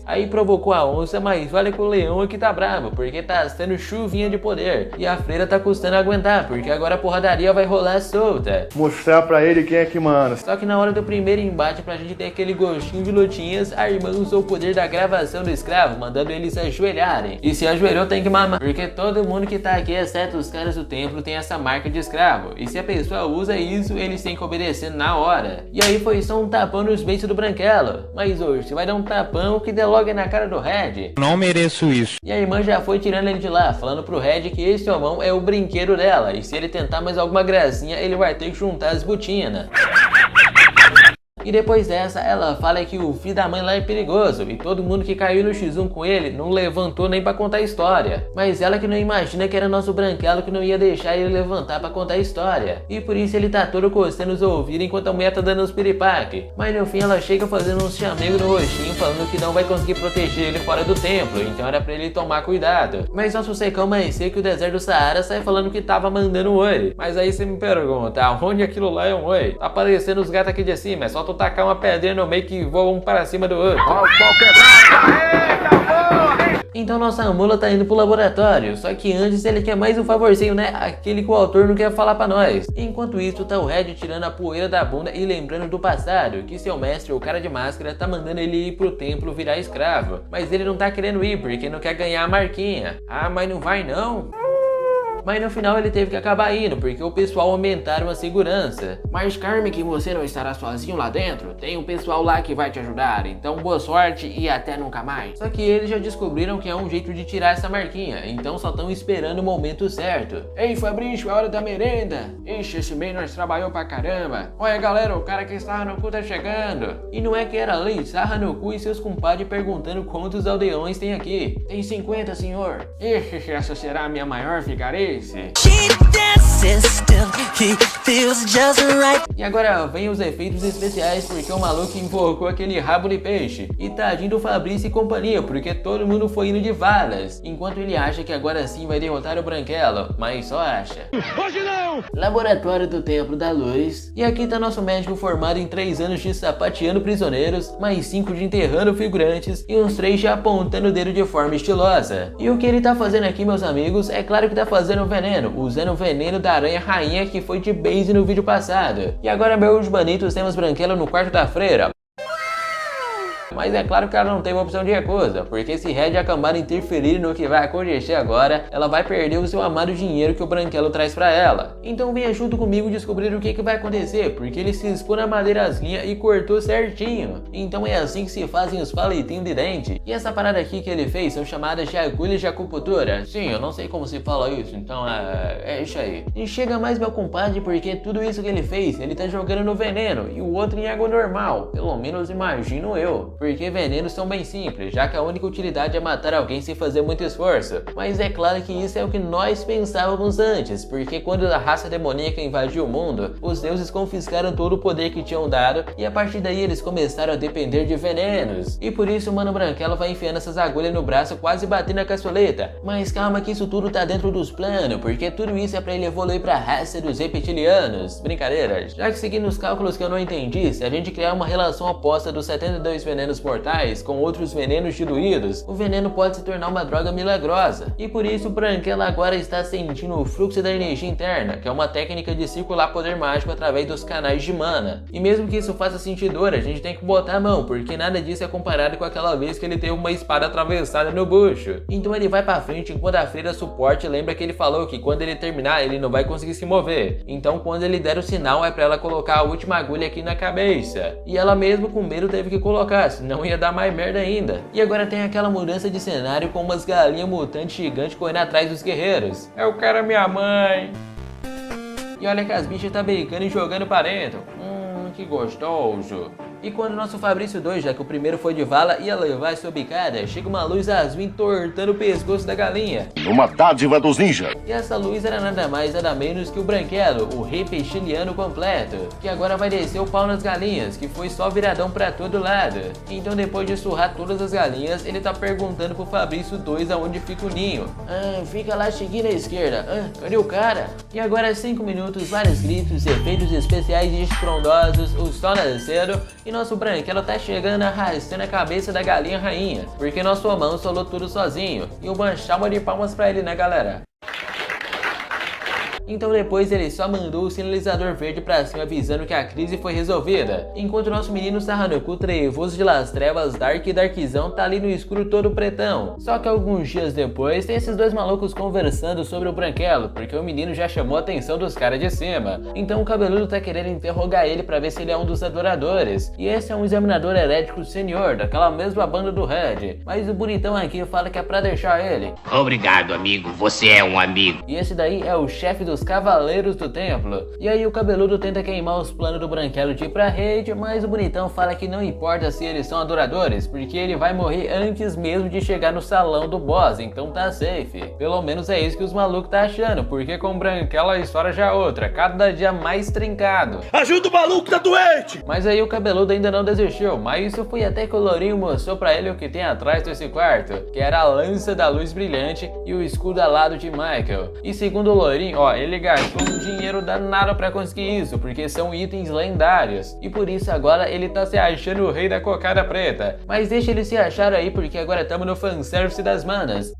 Aí provocou a onça, mas olha que o leão aqui tá bravo, porque tá sendo chuvinha de poder. E a Freira tá custando aguentar, porque agora a porradaria vai rolar solta. Mostrar pra ele quem é que manda. Só que na hora do primeiro embate, pra gente ter aquele gostinho de lutinhas, a irmã usou o poder da gravação do escravo, mandando eles se ajoelharem. E se ajoelhou tem que mamar, porque todo mundo que tá aqui, exceto os caras do templo, tem essa marca de escravo. E se a pessoa usa isso, eles têm que obedecer na hora. E aí foi só um tapão nos beiços do Branquelo. Mas hoje, você vai dar um tapão que dê logo na cara do Red. Não mereço isso. E a irmã já foi tirando ele de lá, falando pro Red que esse homão é o brinquedo dela, e se ele tentar mais alguma gracinha, ele vai ter que juntar as botinas. E depois dessa, ela fala que o filho da mãe lá é perigoso, e todo mundo que caiu no X1 com ele não levantou nem pra contar a história. Mas ela que não imagina que era nosso Branquelo que não ia deixar ele levantar pra contar a história. E por isso ele tá todo coçando os ouvidos enquanto a mulher tá dando uns piripaque. Mas no fim ela chega fazendo uns chamegos no roxinho, falando que não vai conseguir proteger ele fora do templo, então era pra ele tomar cuidado. Mas nosso Secão mais seco, o deserto do Saara, sai falando que tava mandando um oi. Mas aí você me pergunta, onde aquilo lá é um oi? Tá aparecendo os gatos aqui de cima, é só tu tacar uma pedrinha no meio que voa um para cima do outro. Então nossa mula tá indo pro laboratório, só que antes ele quer mais um favorzinho, né? Aquele que o autor não quer falar pra nós. Enquanto isso, tá o Red tirando a poeira da bunda e lembrando do passado, que seu mestre, o cara de máscara, tá mandando ele ir pro templo virar escravo. Mas ele não tá querendo ir, porque não quer ganhar a marquinha. Ah, mas não vai não? Mas no final ele teve que acabar indo, porque o pessoal aumentaram a segurança. Mas Carmen, que você não estará sozinho lá dentro, tem um pessoal lá que vai te ajudar, então boa sorte e até nunca mais. Só que eles já descobriram que é um jeito de tirar essa marquinha, então só estão esperando o momento certo. Ei Fabrício, é hora da merenda. Ixi, esse mês nós trabalhou pra caramba. Olha galera, o cara que Sarra no Cu tá chegando. E não é que era ali, Sarra no Cu e seus compadres perguntando quantos aldeões tem aqui. Tem 50, senhor. Ixi, essa será a minha maior vigarista. E agora vem os efeitos especiais, porque o maluco invocou aquele rabo de peixe. E tadinho do Fabrício e companhia, porque todo mundo foi indo de varas, enquanto ele acha que agora sim vai derrotar o Branquelo, mas só acha. Hoje não! Laboratório do Templo da Luz. E aqui tá nosso médico formado em 3 anos de sapateando prisioneiros, mais 5 de enterrando figurantes e uns 3 já apontando o dedo de forma estilosa. E o que ele tá fazendo aqui, meus amigos, é claro que tá fazendo veneno, usando o veneno da aranha rainha que foi de base no vídeo passado. E agora, meus banitos, temos Branquelo no quarto da Freira. Mas é claro que ela não tem uma opção de recusa, porque se Red acabar interferindo no que vai acontecer agora, ela vai perder o seu amado dinheiro que o Branquelo traz pra ela. Então venha junto comigo descobrir o que vai acontecer, porque ele se expôs na madeirazinha e cortou certinho. Então é assim que se fazem os palitinhos de dente. E essa parada aqui que ele fez são chamadas de agulha de acupuntura. Sim, eu não sei como se fala isso, então é isso aí. E chega mais meu compadre, porque tudo isso que ele fez, ele tá jogando no veneno, e o outro em água normal. Pelo menos imagino eu. porque venenos são bem simples, já que a única utilidade é matar alguém sem fazer muito esforço. Mas é claro que isso é o que nós pensávamos antes, porque quando a raça demoníaca invadiu o mundo, os deuses confiscaram todo o poder que tinham dado e a partir daí eles começaram a depender de venenos. E por isso o Mano Branquelo vai enfiando essas agulhas no braço, quase batendo a caçoleta. Mas calma que isso tudo tá dentro dos planos, porque tudo isso é pra ele evoluir pra raça dos reptilianos. Brincadeira, já que seguindo os cálculos que eu não entendi, se a gente criar uma relação oposta dos 72 venenos mortais com outros venenos diluídos, o veneno pode se tornar uma droga milagrosa. E por isso o Branquelo agora está sentindo o fluxo da energia interna, que é uma técnica de circular poder mágico através dos canais de mana. E mesmo que isso faça sentido, a gente tem que botar a mão, porque nada disso é comparado com aquela vez que ele teve uma espada atravessada no bucho. Então ele vai pra frente enquanto a freira suporte lembra que ele falou que quando ele terminar ele não vai conseguir se mover. Então quando ele der o sinal é pra ela colocar a última agulha aqui na cabeça. E ela mesmo com medo teve que colocar, senão ia dar mais merda ainda. E agora tem aquela mudança de cenário com umas galinhas mutantes gigantes correndo atrás dos guerreiros. Eu quero minha mãe. E olha que as bichas tá brincando e jogando pra dentro. Que gostoso. E quando o nosso Fabrício 2, já que o primeiro foi de vala, ia levar essa bicada, chega uma luz azul entortando o pescoço da galinha. Uma dádiva dos ninjas. E essa luz era nada mais nada menos que o Branquelo, o reptiliano completo, que agora vai descer o pau nas galinhas, que foi só viradão pra todo lado. Então depois de surrar todas as galinhas, ele tá perguntando pro Fabrício 2 aonde fica o ninho. Fica lá seguindo à esquerda. Cadê o cara? E agora 5 minutos, vários gritos, efeitos especiais e estrondosos, o sol nascendo e nosso Branquelo tá chegando arrastando a cabeça da galinha rainha, porque nosso homão solou tudo sozinho. E uma salva de palmas pra ele, né, galera? Então depois ele só mandou o sinalizador verde pra cima avisando que a crise foi resolvida, enquanto nosso menino Sarranoku trevoso de Las Trevas, Dark e Darkzão tá ali no escuro todo pretão. Só que alguns dias depois tem esses dois malucos conversando sobre o Branquelo, porque o menino já chamou a atenção dos caras de cima. Então o cabeludo tá querendo interrogar ele pra ver se ele é um dos adoradores, e esse é um examinador herético senior daquela mesma banda do Red, mas o bonitão aqui fala que é pra deixar ele. Obrigado, amigo, você é um amigo. E esse daí é o chefe dos Cavaleiros do Templo. E aí o cabeludo tenta queimar os planos do Branquelo de ir pra rede, mas o bonitão fala que não importa se eles são adoradores, porque ele vai morrer antes mesmo de chegar no salão do boss, então tá safe. Pelo menos é isso que os malucos tá achando, porque com o Branquelo a história já é outra, cada dia mais trincado. Ajuda o maluco, tá doente! Mas aí o cabeludo ainda não desistiu, mas isso foi até que o Lourinho mostrou pra ele o que tem atrás desse quarto, que era a lança da luz brilhante e o escudo alado de Michael. E segundo o Lourinho, ele gastou um dinheiro danado pra conseguir isso, porque são itens lendários. E por isso agora ele tá se achando o rei da cocada preta. Mas deixa ele se achar aí, porque agora estamos no fanservice das manas.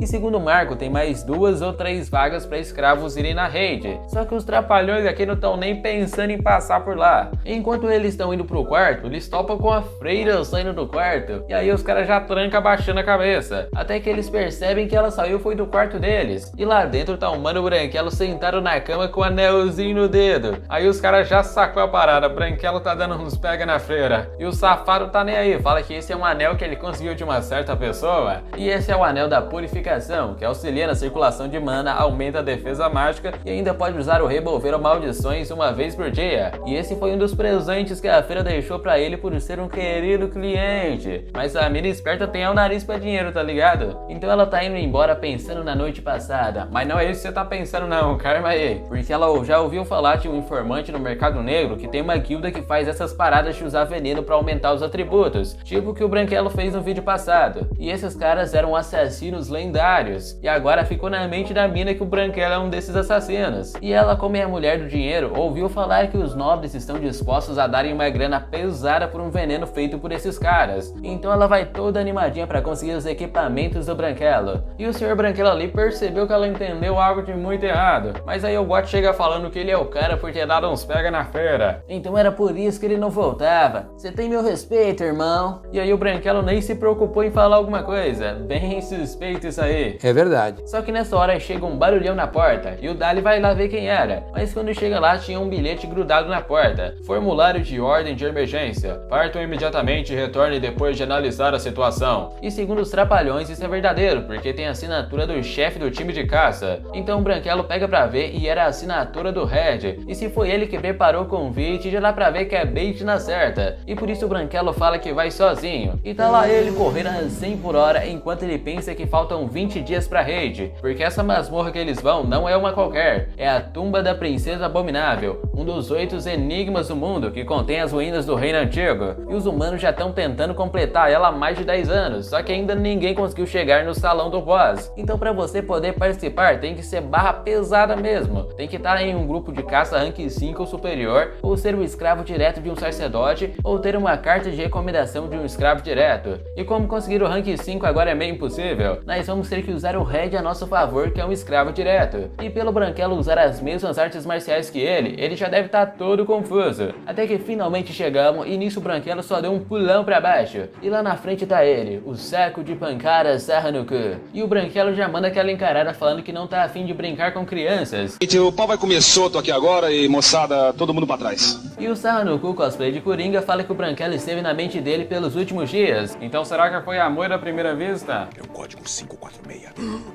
E segundo o Marco, tem mais 2 ou 3 vagas pra escravos irem na rede. Só que os trapalhões aqui não estão nem pensando em passar por lá. Enquanto eles estão indo pro quarto, eles topam com a freira saindo do quarto. E aí os caras já trancam abaixando a cabeça. Até que eles percebem que ela saiu foi do quarto deles. E lá dentro tá um mano Branquelo sentado na cama com o anelzinho no dedo. Aí os caras já sacou a parada. Branquelo tá dando uns pega na freira. E o safado tá nem aí. Fala que esse é um anel que ele conseguiu de uma certa pessoa. E esse é o anel da purificação, que auxilia na circulação de mana, aumenta a defesa mágica e ainda pode usar o remover ou maldições uma vez por dia. E esse foi um dos presentes que a feira deixou pra ele por ser um querido cliente. Mas a mina esperta tem o nariz pra dinheiro, tá ligado? Então ela tá indo embora pensando na noite passada. Mas não é isso que você tá pensando não, calma aí. Porque ela já ouviu falar de um informante no mercado negro que tem uma guilda que faz essas paradas de usar veneno pra aumentar os atributos, tipo o que o Branquelo fez no vídeo passado. E esses caras eram assassinos lendários. E agora ficou na mente da mina que o Branquelo é um desses assassinos. E ela, como é a mulher do dinheiro, ouviu falar que os nobres estão dispostos a darem uma grana pesada por um veneno feito por esses caras. Então ela vai toda animadinha pra conseguir os equipamentos do Branquelo. E o Sr. Branquelo ali percebeu que ela entendeu algo de muito errado. Mas aí o Bot chega falando que ele é o cara por ter dado uns pega na feira. Então era por isso que ele não voltava. Você tem meu respeito, irmão. E aí o Branquelo nem se preocupou em falar alguma coisa. Bem suspeito isso aí. É verdade. Só que nessa hora chega um barulhão na porta e o Dali vai lá ver quem era. Mas quando chega lá tinha um bilhete grudado na porta. Formulário de ordem de emergência. Partam imediatamente e retornem depois de analisar a situação. E segundo os trapalhões isso é verdadeiro, porque tem a assinatura do chefe do time de caça. Então o Branquelo Branquelo pega pra ver e era a assinatura do Red. E se foi ele que preparou o convite, já dá pra ver que é bait na certa. E por isso o Branquelo fala que vai sozinho. E tá lá ele correndo a 100 por hora enquanto ele pensa que faltam 20 dias pra raid. Porque essa masmorra que eles vão não é uma qualquer. É a tumba da Princesa Abominável, um dos 8 enigmas do mundo que contém as ruínas do reino antigo. E os humanos já estão tentando completar ela há mais de 10 anos, só que ainda ninguém conseguiu chegar no salão do boss. Então pra você poder participar tem que ser barra pesada mesmo. Tem que estar em um grupo de caça rank 5 ou superior, ou ser o escravo direto de um sacerdote, ou ter uma carta de recomendação de um escravo direto. E como conseguir o rank 5 agora é meio impossível, nós vamos ter que usar o Red a nosso favor, que é um escravo direto. E pelo Branquelo usar as mesmas artes marciais que ele já deve estar todo confuso. Até que finalmente chegamos e nisso o Branquelo só deu um pulão pra baixo. E lá na frente tá ele, o saco de pancada Serra no cu. E o Branquelo já manda aquela encarada falando que não tá afim de brincar com crianças. O pau vai comer solto aqui agora e moçada, todo mundo pra trás. E o Sarra no cu cosplay de Coringa fala que o Branquelo esteve na mente dele pelos últimos dias. Então será que foi amor à primeira vista? É o código 546.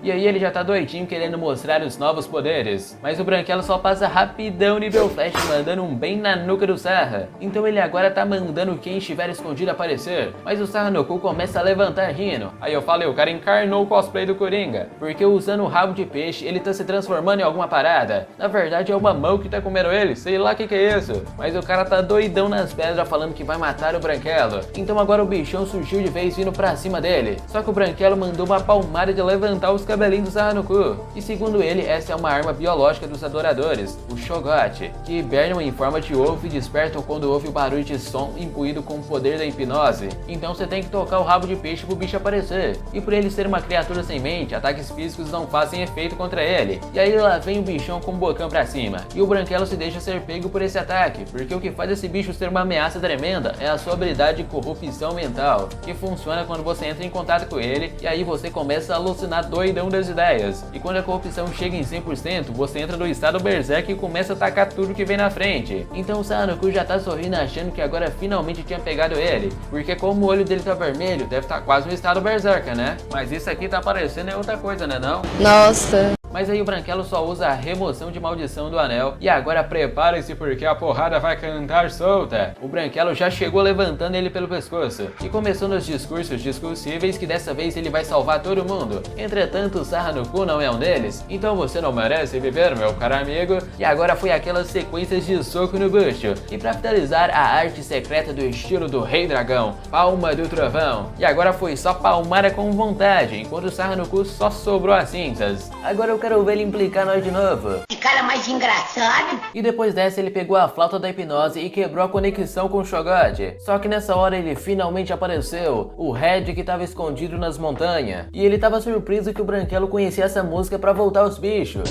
E aí ele já tá doidinho querendo mostrar os novos poderes. Mas o Branquelo só passa rapidão nível flash, mandando um bem na nuca do Sarra. Então ele agora tá mandando quem estiver escondido aparecer. Mas o Sarra no cu começa a levantar rindo. Aí eu falei, o cara encarnou o cosplay do Coringa. Porque usando o rabo de peixe, ele tá se transformando em alguma parada. Na verdade é uma mão que tá comendo ele, sei lá o que é isso. Mas o cara tá doidão nas pedras falando que vai matar o Branquelo. Então agora o bichão surgiu de vez vindo pra cima dele. Só que o Branquelo mandou uma palmada de levantar os cabelinhos do Sarra no cu. E segundo ele, essa é uma arma biológica dos adoradores, o Shogot, que hibernam em forma de ovo e despertam quando ouve o barulho de som imbuído com o poder da hipnose. Então você tem que tocar o rabo de peixe pro bicho aparecer. E por ele ser uma criatura sem mente, ataques físicos não fazem efeito contra ele. E aí lá vem o bichão com o bocão pra cima. E o Branquelo se deixa ser pego por esse ataque, porque o que faz esse bicho ser uma ameaça tremenda é a sua habilidade de corrupção mental, que funciona quando você entra em contato com ele e aí você começa a alucinar doidão das ideias. E quando a corrupção chega em 100%, você entra no estado berserk e começa a atacar tudo que vem na frente. Então o Sarra no cu já tá sorrindo achando que agora finalmente tinha pegado ele, porque como o olho dele tá vermelho, deve tá quase no estado berserker, né? Mas isso aqui tá parecendo é outra coisa, né não? Nossa. Mas aí o Branquelo só usa a remoção de maldição do anel. E agora prepare-se porque a porrada vai cantar solta. O Branquelo já chegou levantando ele pelo pescoço. E começou nos discursos discursíveis que dessa vez ele vai salvar todo mundo. Entretanto, o Sarra no cu não é um deles. Então você não merece viver, meu caro amigo. E agora foi aquelas sequências de soco no bucho. E pra finalizar, a arte secreta do estilo do Rei Dragão, Palma do Trovão. E agora foi só palmada com vontade, enquanto o Sarra no cu só sobrou as cinzas. Agora eu quero ver ele implicar nós de novo. Que cara mais engraçado. E depois dessa ele pegou a flauta da hipnose e quebrou a conexão com o Shogot. Só que nessa hora ele finalmente apareceu, o Red que tava escondido nas montanhas. E ele tava surpreso que o Branquelo conhecia essa música pra voltar aos bichos.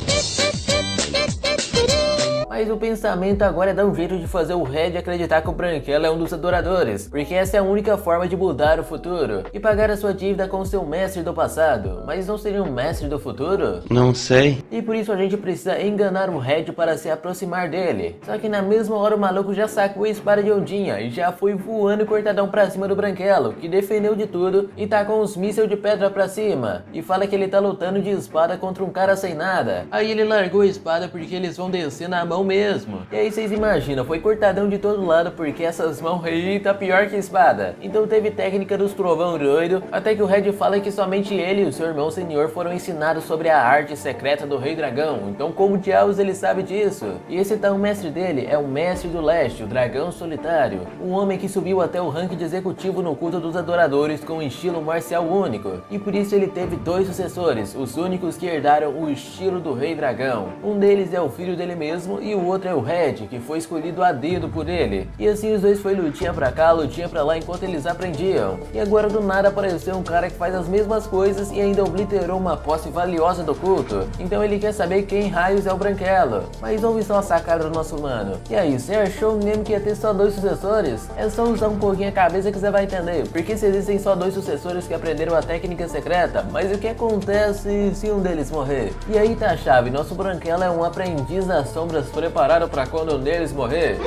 Mas o pensamento agora é dar um jeito de fazer o Red acreditar que o Branquelo é um dos adoradores, porque essa é a única forma de mudar o futuro e pagar a sua dívida com seu mestre do passado. Mas não seria um mestre do futuro? Não sei. E por isso a gente precisa enganar o Red para se aproximar dele. Só que na mesma hora o maluco já sacou a espada de Odinha e já foi voando cortadão pra cima do Branquelo, que defendeu de tudo e tá com os mísseis de pedra pra cima. E fala que ele tá lutando de espada contra um cara sem nada. Aí ele largou a espada porque eles vão descer na mão mesmo. E aí vocês imaginam, foi cortadão de todo lado porque essas mãos aí tá pior que espada. Então teve técnica dos trovão doido, até que o Red fala que somente ele e o seu irmão senhor foram ensinados sobre a arte secreta do Rei Dragão. Então como diabos ele sabe disso? E esse tal mestre dele é o Mestre do Leste, o Dragão Solitário. Um homem que subiu até o ranking de executivo no culto dos adoradores com um estilo marcial único. E por isso ele teve 2 sucessores, os únicos que herdaram o estilo do Rei Dragão. Um deles é o filho dele mesmo e o outro é o Red, que foi escolhido a dedo por ele. E assim os dois foi lutinha pra cá, lutinha pra lá enquanto eles aprendiam. E agora do nada apareceu um cara que faz as mesmas coisas e ainda obliterou uma posse valiosa do culto. Então ele quer saber quem raios é o Branquelo. Mas ouve só a sacada do nosso mano. E aí, você achou mesmo que ia ter só 2 sucessores? É só usar um pouquinho a cabeça que você vai entender. Porque se existem só 2 sucessores que aprenderam a técnica secreta, mas o que acontece se um deles morrer? E aí tá a chave, nosso Branquelo é um aprendiz das sombras preparado pra quando um deles morrer.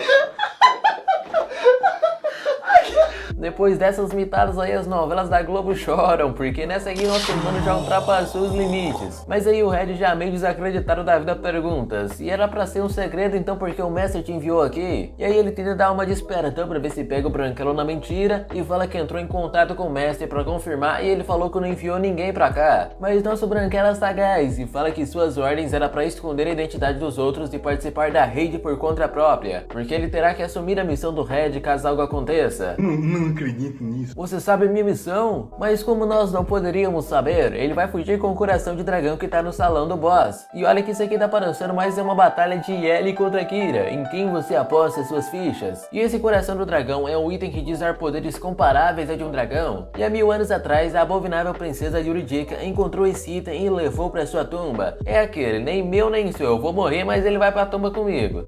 Depois dessas mitadas aí, as novelas da Globo choram, porque nessa aqui nosso mano já ultrapassou os limites. Mas aí o Red já meio desacreditado da vida pergunta se era pra ser um segredo, então por que o mestre te enviou aqui? E aí ele tenta dar uma de espertão pra ver se pega o Branquelo na mentira e fala que entrou em contato com o mestre pra confirmar e ele falou que não enviou ninguém pra cá. Mas nosso Branquelo é sagaz e fala que suas ordens era pra esconder a identidade dos outros e participar da raid por conta própria, porque ele terá que assumir a missão do Red caso algo aconteça. Não acredito nisso. Você sabe a minha missão? Mas como nós não poderíamos saber, ele vai fugir com o coração de dragão que tá no salão do boss. E olha que isso aqui tá parecendo mais uma batalha de Ellie contra Kira, em quem você aposta suas fichas. E esse coração do dragão é um item que diz dar poderes comparáveis a de um dragão. E há 1000 anos atrás, a abominável princesa Yurijika encontrou esse item e levou pra sua tumba. É aquele, nem meu nem seu, eu vou morrer, mas ele vai pra tumba comigo.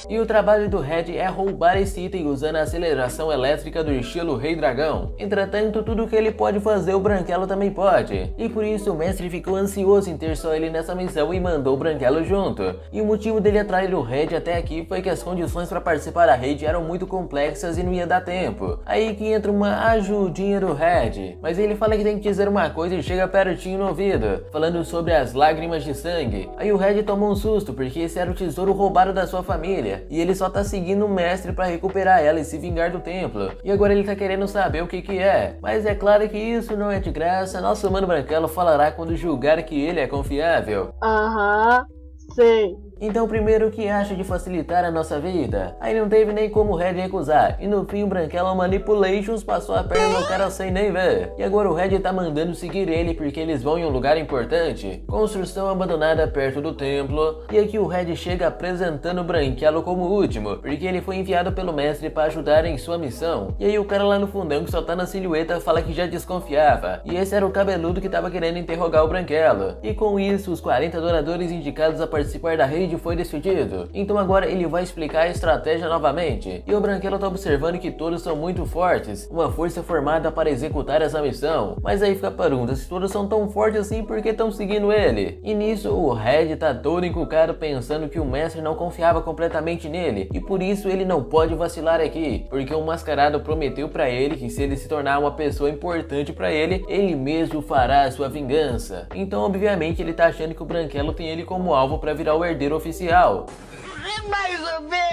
E o trabalho do Red é roubar esse item usando a aceleração elétrica do estilo Rei Dragão. Entretanto, tudo que ele pode fazer, o Branquelo também pode. E por isso o mestre ficou ansioso em ter só ele nessa missão e mandou o Branquelo junto. E o motivo dele atrair o Red até aqui foi que as condições para participar da raid eram muito complexas e não ia dar tempo. Aí que entra uma ajudinha do Red. Mas ele fala que tem que dizer uma coisa e chega pertinho no ouvido, falando sobre as lágrimas de sangue. Aí o Red tomou um susto, porque esse era o tesouro roubado da sua família. E ele só tá seguindo o mestre pra recuperar ela e se vingar do templo. E agora ele tá querendo saber o que que é. Mas é claro que isso não é de graça. Nosso mano Branquelo falará quando julgar que ele é confiável. Sei. Então primeiro, o que acha de facilitar a nossa vida? Aí não teve nem como o Red recusar, e no fim o Branquelo Manipulations passou a perna no cara sem nem ver. E agora o Red tá mandando seguir ele porque eles vão em um lugar importante, construção abandonada perto do templo. E aqui o Red chega apresentando o Branquelo como último, porque ele foi enviado pelo mestre para ajudar em sua missão. E aí o cara lá no fundão que só tá na silhueta fala que já desconfiava, e esse era o cabeludo que tava querendo interrogar o Branquelo. E com isso os 40 adoradores indicados a participar da raid foi decidido. Então agora ele vai explicar a estratégia novamente. E o Branquelo tá observando que todos são muito fortes, uma força formada para executar essa missão. Mas aí fica a pergunta, se todos são tão fortes assim, por que estão seguindo ele? E nisso o Red tá todo encucado pensando que o mestre não confiava completamente nele, e por isso ele não pode vacilar aqui, porque o mascarado prometeu pra ele que se ele se tornar uma pessoa importante pra ele, ele mesmo fará a sua vingança. Então obviamente ele tá achando que o Branquelo tem ele como alvo pra virar o herdeiro oficial. Mais ou menos.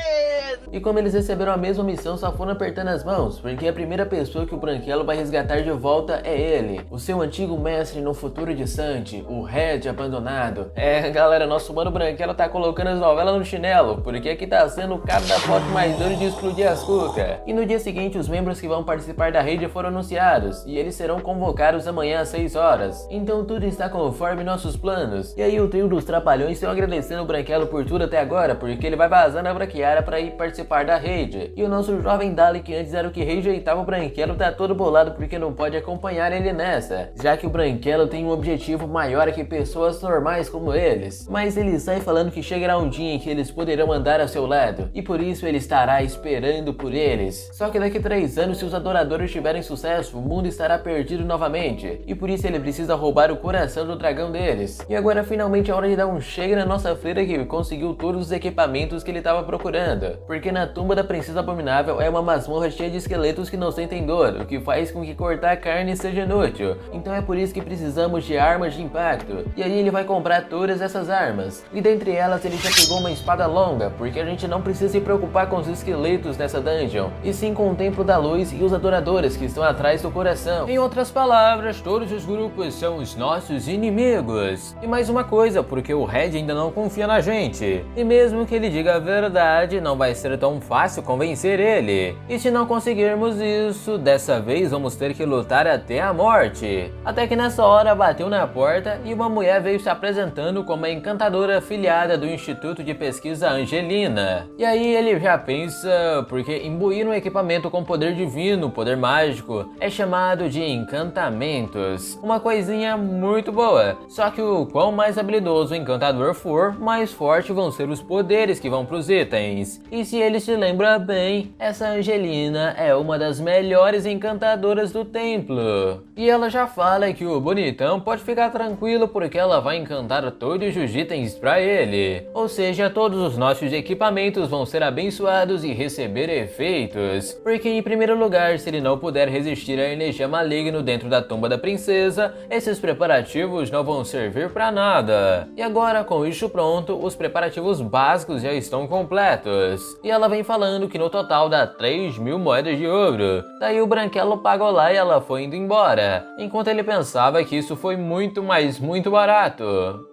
E como eles receberam a mesma missão, só foram apertando as mãos, porque a primeira pessoa que o Branquelo vai resgatar de volta é ele, o seu antigo mestre no futuro distante, o Red abandonado. É, galera, nosso mano Branquelo tá colocando as novelas no chinelo, porque aqui tá sendo o cabo da foto mais doido de explodir as cucas. E no dia seguinte, os membros que vão participar da raid foram anunciados, e eles serão convocados amanhã às 6 horas. Então tudo está conforme nossos planos. E aí o trio dos Trapalhões estão agradecendo o Branquelo por tudo até agora, porque ele vai vazando a Braquiara pra ir participar da raid. E o nosso jovem Dali, que antes era o que rejeitava o Branquelo, tá todo bolado porque não pode acompanhar ele nessa, já que o Branquelo tem um objetivo maior que pessoas normais como eles. Mas ele sai falando que chegará um dia em que eles poderão andar ao seu lado, e por isso ele estará esperando por eles. Só que daqui 3 anos, se os adoradores tiverem sucesso, o mundo estará perdido novamente, e por isso ele precisa roubar o coração do dragão deles. E agora finalmente é hora de dar um chega na nossa freira que conseguiu todos os equipamentos que ele estava procurando, porque na tumba da princesa abominável é uma masmorra cheia de esqueletos que não sentem dor, o que faz com que cortar a carne seja inútil. Então é por isso que precisamos de armas de impacto, e aí ele vai comprar todas essas armas, e dentre elas ele já pegou uma espada longa, porque a gente não precisa se preocupar com os esqueletos nessa dungeon, e sim com o templo da luz e os adoradores que estão atrás do coração. Em outras palavras, todos os grupos são os nossos inimigos. E mais uma coisa, porque o Red ainda não confia na gente, e mesmo que ele diga a verdade, não vai ser tão fácil convencer ele. E se não conseguirmos isso, dessa vez vamos ter que lutar até a morte. Até que nessa hora bateu na porta e uma mulher veio se apresentando como a encantadora afiliada do Instituto de Pesquisa Angelina. E aí ele já pensa, porque imbuir um equipamento com poder divino, poder mágico, é chamado de encantamentos. Uma coisinha muito boa. Só que o quão mais habilidoso o encantador for, mais forte vão ser os poderes que vão pros itens. jovens. E se ele se lembra bem, essa Angelina é uma das melhores encantadoras do templo. E ela já fala que o bonitão pode ficar tranquilo porque ela vai encantar todos os itens pra ele. Ou seja, todos os nossos equipamentos vão ser abençoados e receber efeitos. Porque em primeiro lugar, se ele não puder resistir à energia maligna dentro da tumba da princesa, esses preparativos não vão servir pra nada. E agora, com isso pronto, os preparativos básicos já estão completos. E ela vem falando que no total dá 3.000 moedas de ouro. Daí o Branquelo pagou lá e ela foi indo embora. Enquanto ele pensava que isso foi muito, mas muito barato.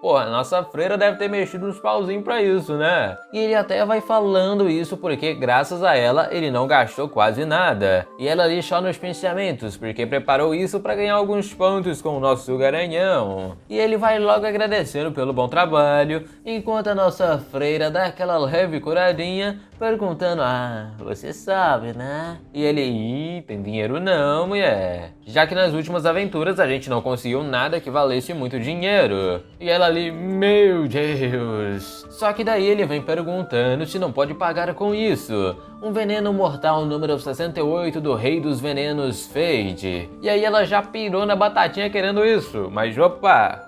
Porra, nossa freira deve ter mexido uns pauzinhos pra isso, né? E ele até vai falando isso porque graças a ela, ele não gastou quase nada. E ela ali só nos pensamentos, porque preparou isso pra ganhar alguns pontos com o nosso garanhão. E ele vai logo agradecendo pelo bom trabalho, enquanto a nossa freira dá aquela leve curadinha, perguntando: ah, você sabe, né? E ele: ih, tem dinheiro não, mulher. Já que nas últimas aventuras a gente não conseguiu nada que valesse muito dinheiro. E ela ali: meu Deus. Só que daí ele vem perguntando se não pode pagar com isso. Um veneno mortal número 68 do Rei dos Venenos Fade. E aí ela já pirou na batatinha querendo isso. Mas opa,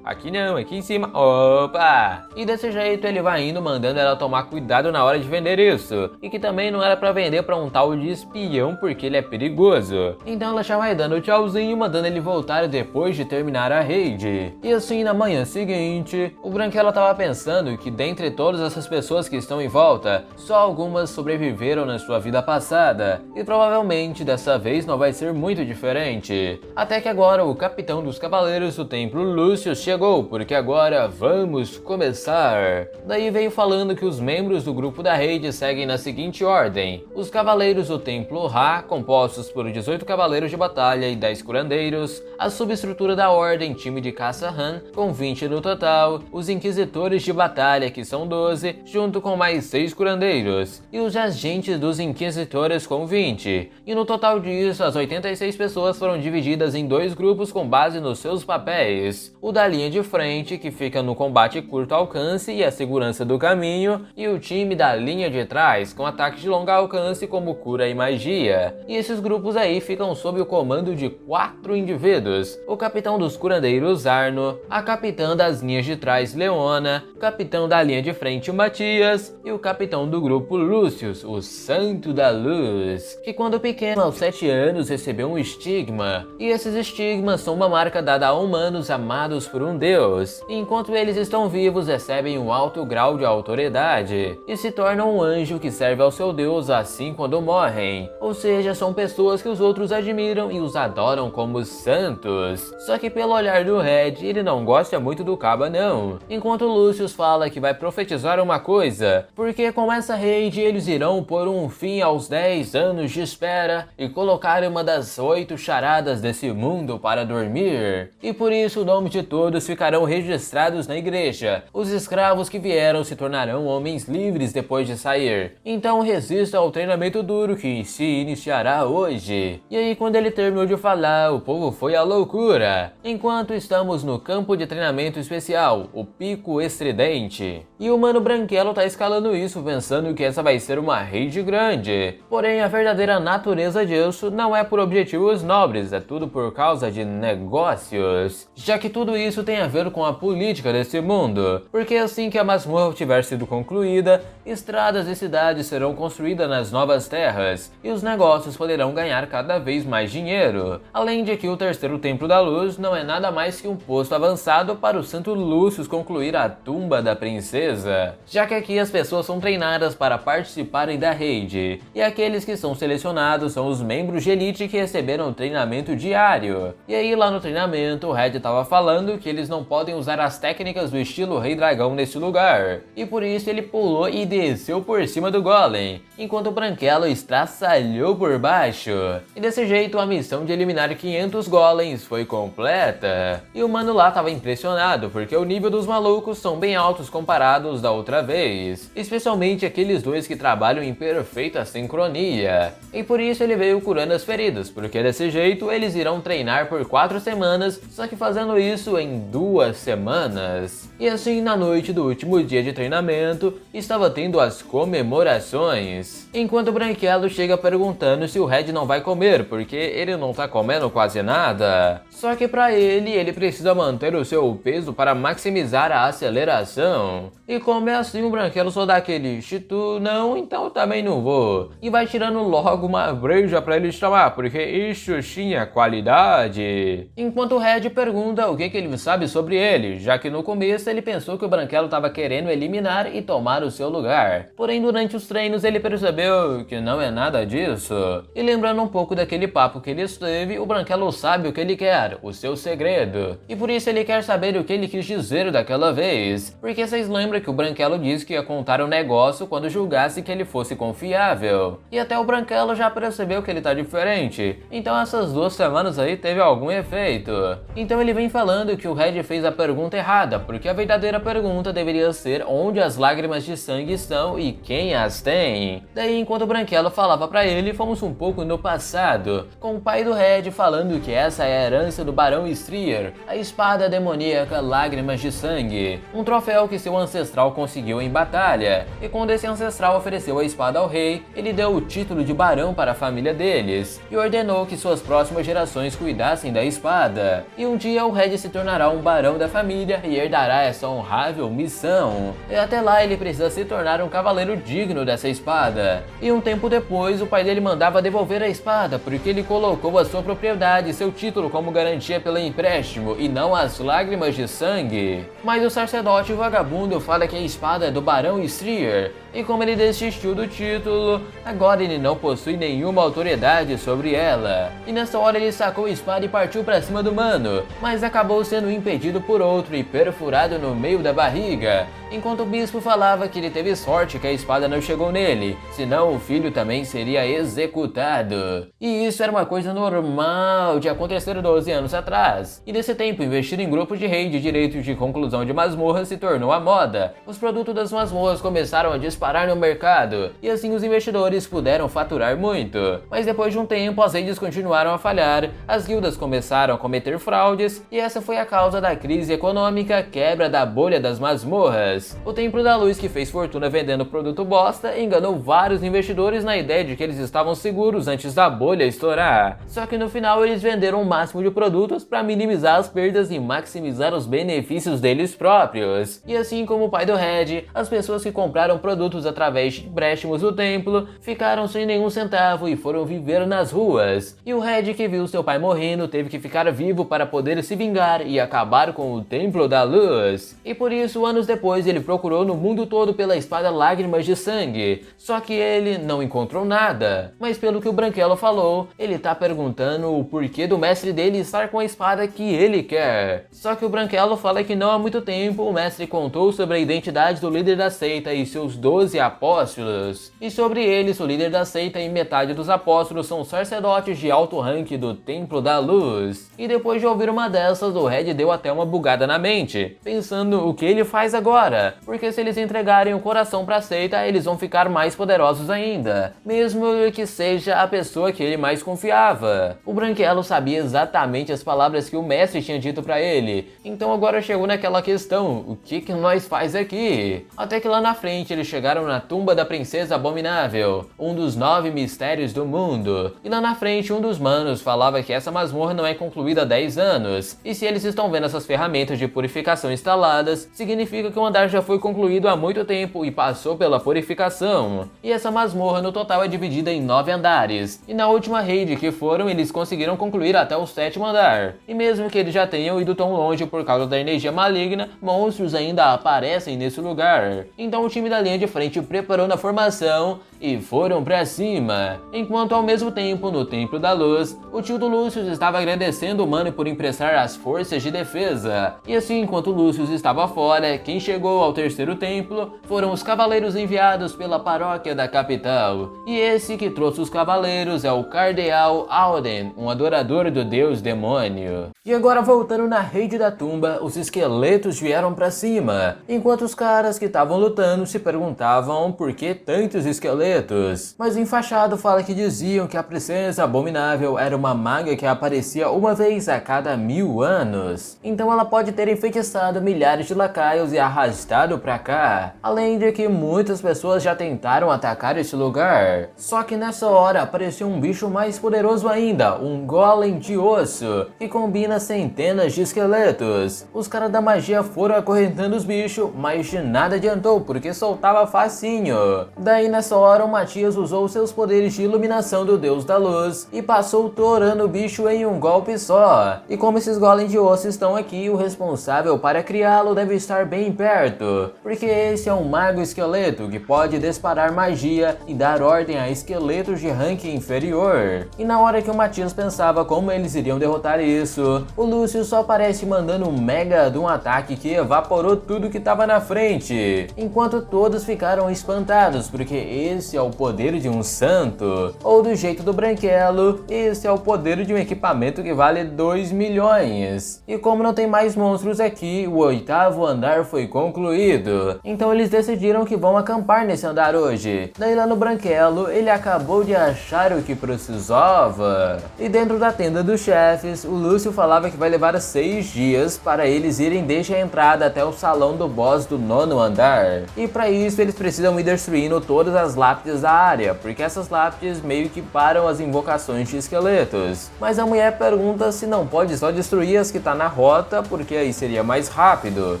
aqui não, aqui em cima, opa. E desse jeito ele vai indo mandando ela tomar cuidado na hora de vender isso. E que também não era pra vender pra um tal de espião porque ele é perigoso. Então ela já vai dando tchauzinho, mandando ele voltar depois de terminar a raid. E assim na manhã seguinte, o Branquelo tava pensando que dentre todas essas pessoas que estão em volta, só algumas sobreviveram na sua vida passada, e provavelmente dessa vez não vai ser muito diferente. Até que agora o capitão dos cavaleiros do templo Lúcio chegou, porque agora vamos começar. Daí veio falando que os membros do grupo da raid seguem na seguinte ordem: os cavaleiros do templo Ra, compostos por 18 cavaleiros de batalha e 10 curandeiros, a subestrutura da ordem, time de caça Han, com 20 no total, os inquisitores de batalha, que são 12, junto com mais 6 curandeiros, e os agentes dos inquisitores com 20. E no total disso, as 86 pessoas foram divididas em 2 grupos com base nos seus papéis. O da linha de frente, que fica no combate curto alcance e a segurança do caminho, e o time da linha de trás, com ataques de longo alcance como cura e magia. E esses grupos aí ficam sob o comando de 4 indivíduos: o capitão dos curandeiros Arno, a capitã das linhas de trás Leona, o capitão da linha de frente Matias e o capitão do grupo Lúcius, o Santo da Luz, que quando pequeno, aos 7 anos, recebeu um estigma. E esses estigmas são uma marca dada a humanos amados por um deus. E enquanto eles estão vivos, recebem um alto grau de autoridade e se tornam um anjo que serve ao seu deus assim quando morrem. Ou seja, são pessoas que os outros admiram e os adoram como santos. Só que pelo olhar do Red, ele não gosta muito do Caba não. Enquanto Lúcius fala que vai profetizar uma coisa, porque com essa raid eles irão pôr um fim aos 10 anos de espera e colocar uma das 8 charadas desse mundo para dormir. E por isso o nome de todos ficarão registrados na igreja. Os escravos que vieram se tornarão homens livres depois de sair. Então resista ao treinamento duro que se iniciará hoje. E aí quando ele terminou de falar, o povo foi à loucura. Enquanto estamos no campo de treinamento especial, o Pico Estridente. E o Mano Branquelo tá escalando isso, pensando que essa vai ser uma raid grande. Porém, a verdadeira natureza disso não é por objetivos nobres, é tudo por causa de negócios. Já que tudo isso tem a ver com a política desse mundo. Porque assim que a masmorra tiver sido concluída, estradas e cidades serão construídas nas novas terras, e os negócios poderão ganhar cada vez mais dinheiro. Além de que o terceiro Templo da Luz não é nada mais que um posto avançado para o Santo Lúcius concluir a tumba da princesa. Já que aqui as pessoas são treinadas para participarem da raid, e aqueles que são selecionados são os membros de elite que receberam treinamento diário. E aí lá no treinamento o Red tava falando que eles não podem usar as técnicas do estilo Rei Dragão nesse lugar, e por isso ele pulou e desceu por cima do Golem, enquanto o Branquelo estraçalhou por baixo. E desse jeito a missão de eliminar 500 Golems foi completa. E o mano lá tava impressionado, porque o nível dos malucos são bem altos comparados da outra vez, especialmente aqueles dois que trabalham em perfeita sincronia. E por isso ele veio curando as feridas, porque desse jeito eles irão treinar por 4 semanas, só que fazendo isso em 2 semanas. E assim na noite do último dia de treinamento, estava tendo tendo as comemorações. Enquanto o Branquelo chega perguntando se o Red não vai comer, porque ele não tá comendo quase nada. Só que pra ele precisa manter o seu peso para maximizar a aceleração. E como é assim, o Branquelo só dá aquele "tu não, então eu também não vou". E vai tirando logo uma breja pra eles tomar, porque isso tinha qualidade. Enquanto o Red pergunta o que ele sabe sobre ele, já que no começo ele pensou que o Branquelo estava querendo eliminar e tomar o seu lugar. Porém, durante os treinos ele percebeu que não é nada disso. E lembrando um pouco daquele papo que ele teve, o Branquelo sabe o que ele quer, o seu segredo. E por isso ele quer saber o que ele quis dizer daquela vez. Porque vocês lembram que o Branquelo disse que ia contar o negócio quando julgasse que ele fosse confiável. E até o Branquelo já percebeu que ele tá diferente. Então essas 2 semanas aí teve algum efeito. Então ele vem falando que o Red fez a pergunta errada, porque a verdadeira pergunta deveria ser onde as lágrimas de sangue estão e quem as tem. Daí, enquanto o Branquelo falava pra ele, fomos um pouco no passado, com o pai do Red falando que essa é a herança do Barão Strier, a espada demoníaca Lágrimas de Sangue, um troféu que seu ancestral conseguiu em batalha. E quando esse ancestral ofereceu a espada ao rei, ele deu o título de barão para a família deles e ordenou que suas próximas gerações cuidassem da espada. E um dia o Red se tornará um barão da família e herdará essa honrável missão. E até lá ele precisa se tornar um cavaleiro digno dessa espada. E um tempo depois o pai dele mandava devolver a espada porque ele colocou a sua propriedade e seu título como garantia pelo empréstimo e não as lágrimas de sangue. Mas o sacerdote vagabundo fala que a espada é do Barão Strier e como ele desistiu do título, agora ele não possui nenhuma autoridade sobre ela. E nessa hora ele sacou a espada e partiu pra cima do mano, mas acabou sendo impedido por outro e perfurado no meio da barriga, enquanto o bispo falava que ele teve sorte que a espada não chegou nele, senão o filho também seria executado. E isso era uma coisa normal de acontecer 12 anos atrás. E nesse tempo, investir em grupos de raid de direitos de conclusão de masmorras se tornou a moda. Os produtos das masmorras começaram a disparar no mercado, e assim os investidores puderam faturar muito. Mas depois de um tempo, as raids continuaram a falhar, as guildas começaram a cometer fraudes, e essa foi a causa da crise econômica, quebra da bolha das masmorras. O Templo da Luz, que fez fortuna vendendo produto bosta, enganou vários investidores na ideia de que eles estavam seguros antes da bolha estourar. Só que no final eles venderam o máximo de produtos para minimizar as perdas e maximizar os benefícios deles próprios. E assim como o pai do Red, as pessoas que compraram produtos através de empréstimos do templo ficaram sem nenhum centavo e foram viver nas ruas. E o Red, que viu seu pai morrendo, teve que ficar vivo para poder se vingar e acabar com o Templo da Luz. E por isso, anos depois, ele procurou no mundo todo pela espada Lágrimas de Sangue, só que ele não encontrou nada. Mas pelo que o Branquelo falou, ele tá perguntando o porquê do mestre dele estar com a espada que ele quer. Só que o Branquelo fala que não há muito tempo o mestre contou sobre a identidade do líder da seita e seus 12 apóstolos. E sobre eles, o líder da seita e metade dos apóstolos são sacerdotes de alto rank do Templo da Luz. E depois de ouvir uma dessas, o Red deu até uma bugada na mente, pensando o que ele faz agora, porque se eles entregarem o coração pra seita, eles vão ficar mais poderosos ainda, mesmo que seja a pessoa que ele mais confiava. O Branquelo sabia exatamente as palavras que o mestre tinha dito pra ele, então agora chegou naquela questão, o que nós faz aqui? Até que lá na frente eles chegaram na tumba da princesa abominável, um dos 9 mistérios do mundo, e lá na frente um dos manos falava que essa masmorra não é concluída há 10 anos, e se eles estão vendo essas ferramentas de purificação instaladas, significa que o andar já foi concluído há muito tempo e passou pela purificação. E essa masmorra no total é dividida em 9 andares, e na última raid que foram, eles conseguiram concluir até o 7º andar. E mesmo que eles já tenham ido tão longe por causa da energia maligna, monstros ainda aparecem nesse lugar. Então o time da linha de frente preparou na formação e foram pra cima. Enquanto ao mesmo tempo, no Templo da Luz, o tio do Lúcius estava agradecendo o mano por emprestar as forças de defesa. E assim, enquanto Lúcius estava fora, quem chegou ao 3º templo foram os cavaleiros enviados pela paróquia da capital. E esse que trouxe os cavaleiros é o Cardeal Alden, um adorador do deus demônio. E agora voltando na raid da tumba, os esqueletos vieram pra cima, enquanto os caras que estavam lutando se perguntavam por que tantos esqueletos. Mas o enfaixado fala que diziam que a princesa abominável era uma maga que aparecia uma vez a cada 1000 anos. Então ela pode ter enfeitiçado milhares de lacaios e arrasado arrastado pra cá. Além de que muitas pessoas já tentaram atacar esse lugar. Só que nessa hora apareceu um bicho mais poderoso ainda, um golem de osso, que combina centenas de esqueletos. Os caras da magia foram acorrentando os bichos, mas de nada adiantou, porque soltava facinho. Daí nessa hora o Matias usou seus poderes de iluminação do Deus da Luz e passou torando o bicho em um golpe só. E como esses golems de osso estão aqui, o responsável para criá-lo deve estar bem perto, porque esse é um mago esqueleto que pode disparar magia e dar ordem a esqueletos de ranking inferior. E na hora que o Matias pensava como eles iriam derrotar isso, o Lúcio só aparece mandando um mega de um ataque que evaporou tudo que estava na frente, enquanto todos ficaram espantados, porque esse é o poder de um santo, ou do jeito do Branquelo, esse é o poder de um equipamento que vale 2 milhões. E como não tem mais monstros aqui, o 8º andar foi concluído, então eles decidiram que vão acampar nesse andar hoje. Daí lá no Branquelo, ele acabou de achar o que precisava. E dentro da tenda dos chefes, o Lúcio falava que vai levar 6 dias para eles irem desde a entrada até o salão do boss do 9º andar. E para isso eles precisam ir destruindo todas as lápides da área, porque essas lápides meio que param as invocações de esqueletos. Mas a mulher pergunta se não pode só destruir as que tá na rota, porque aí seria mais rápido.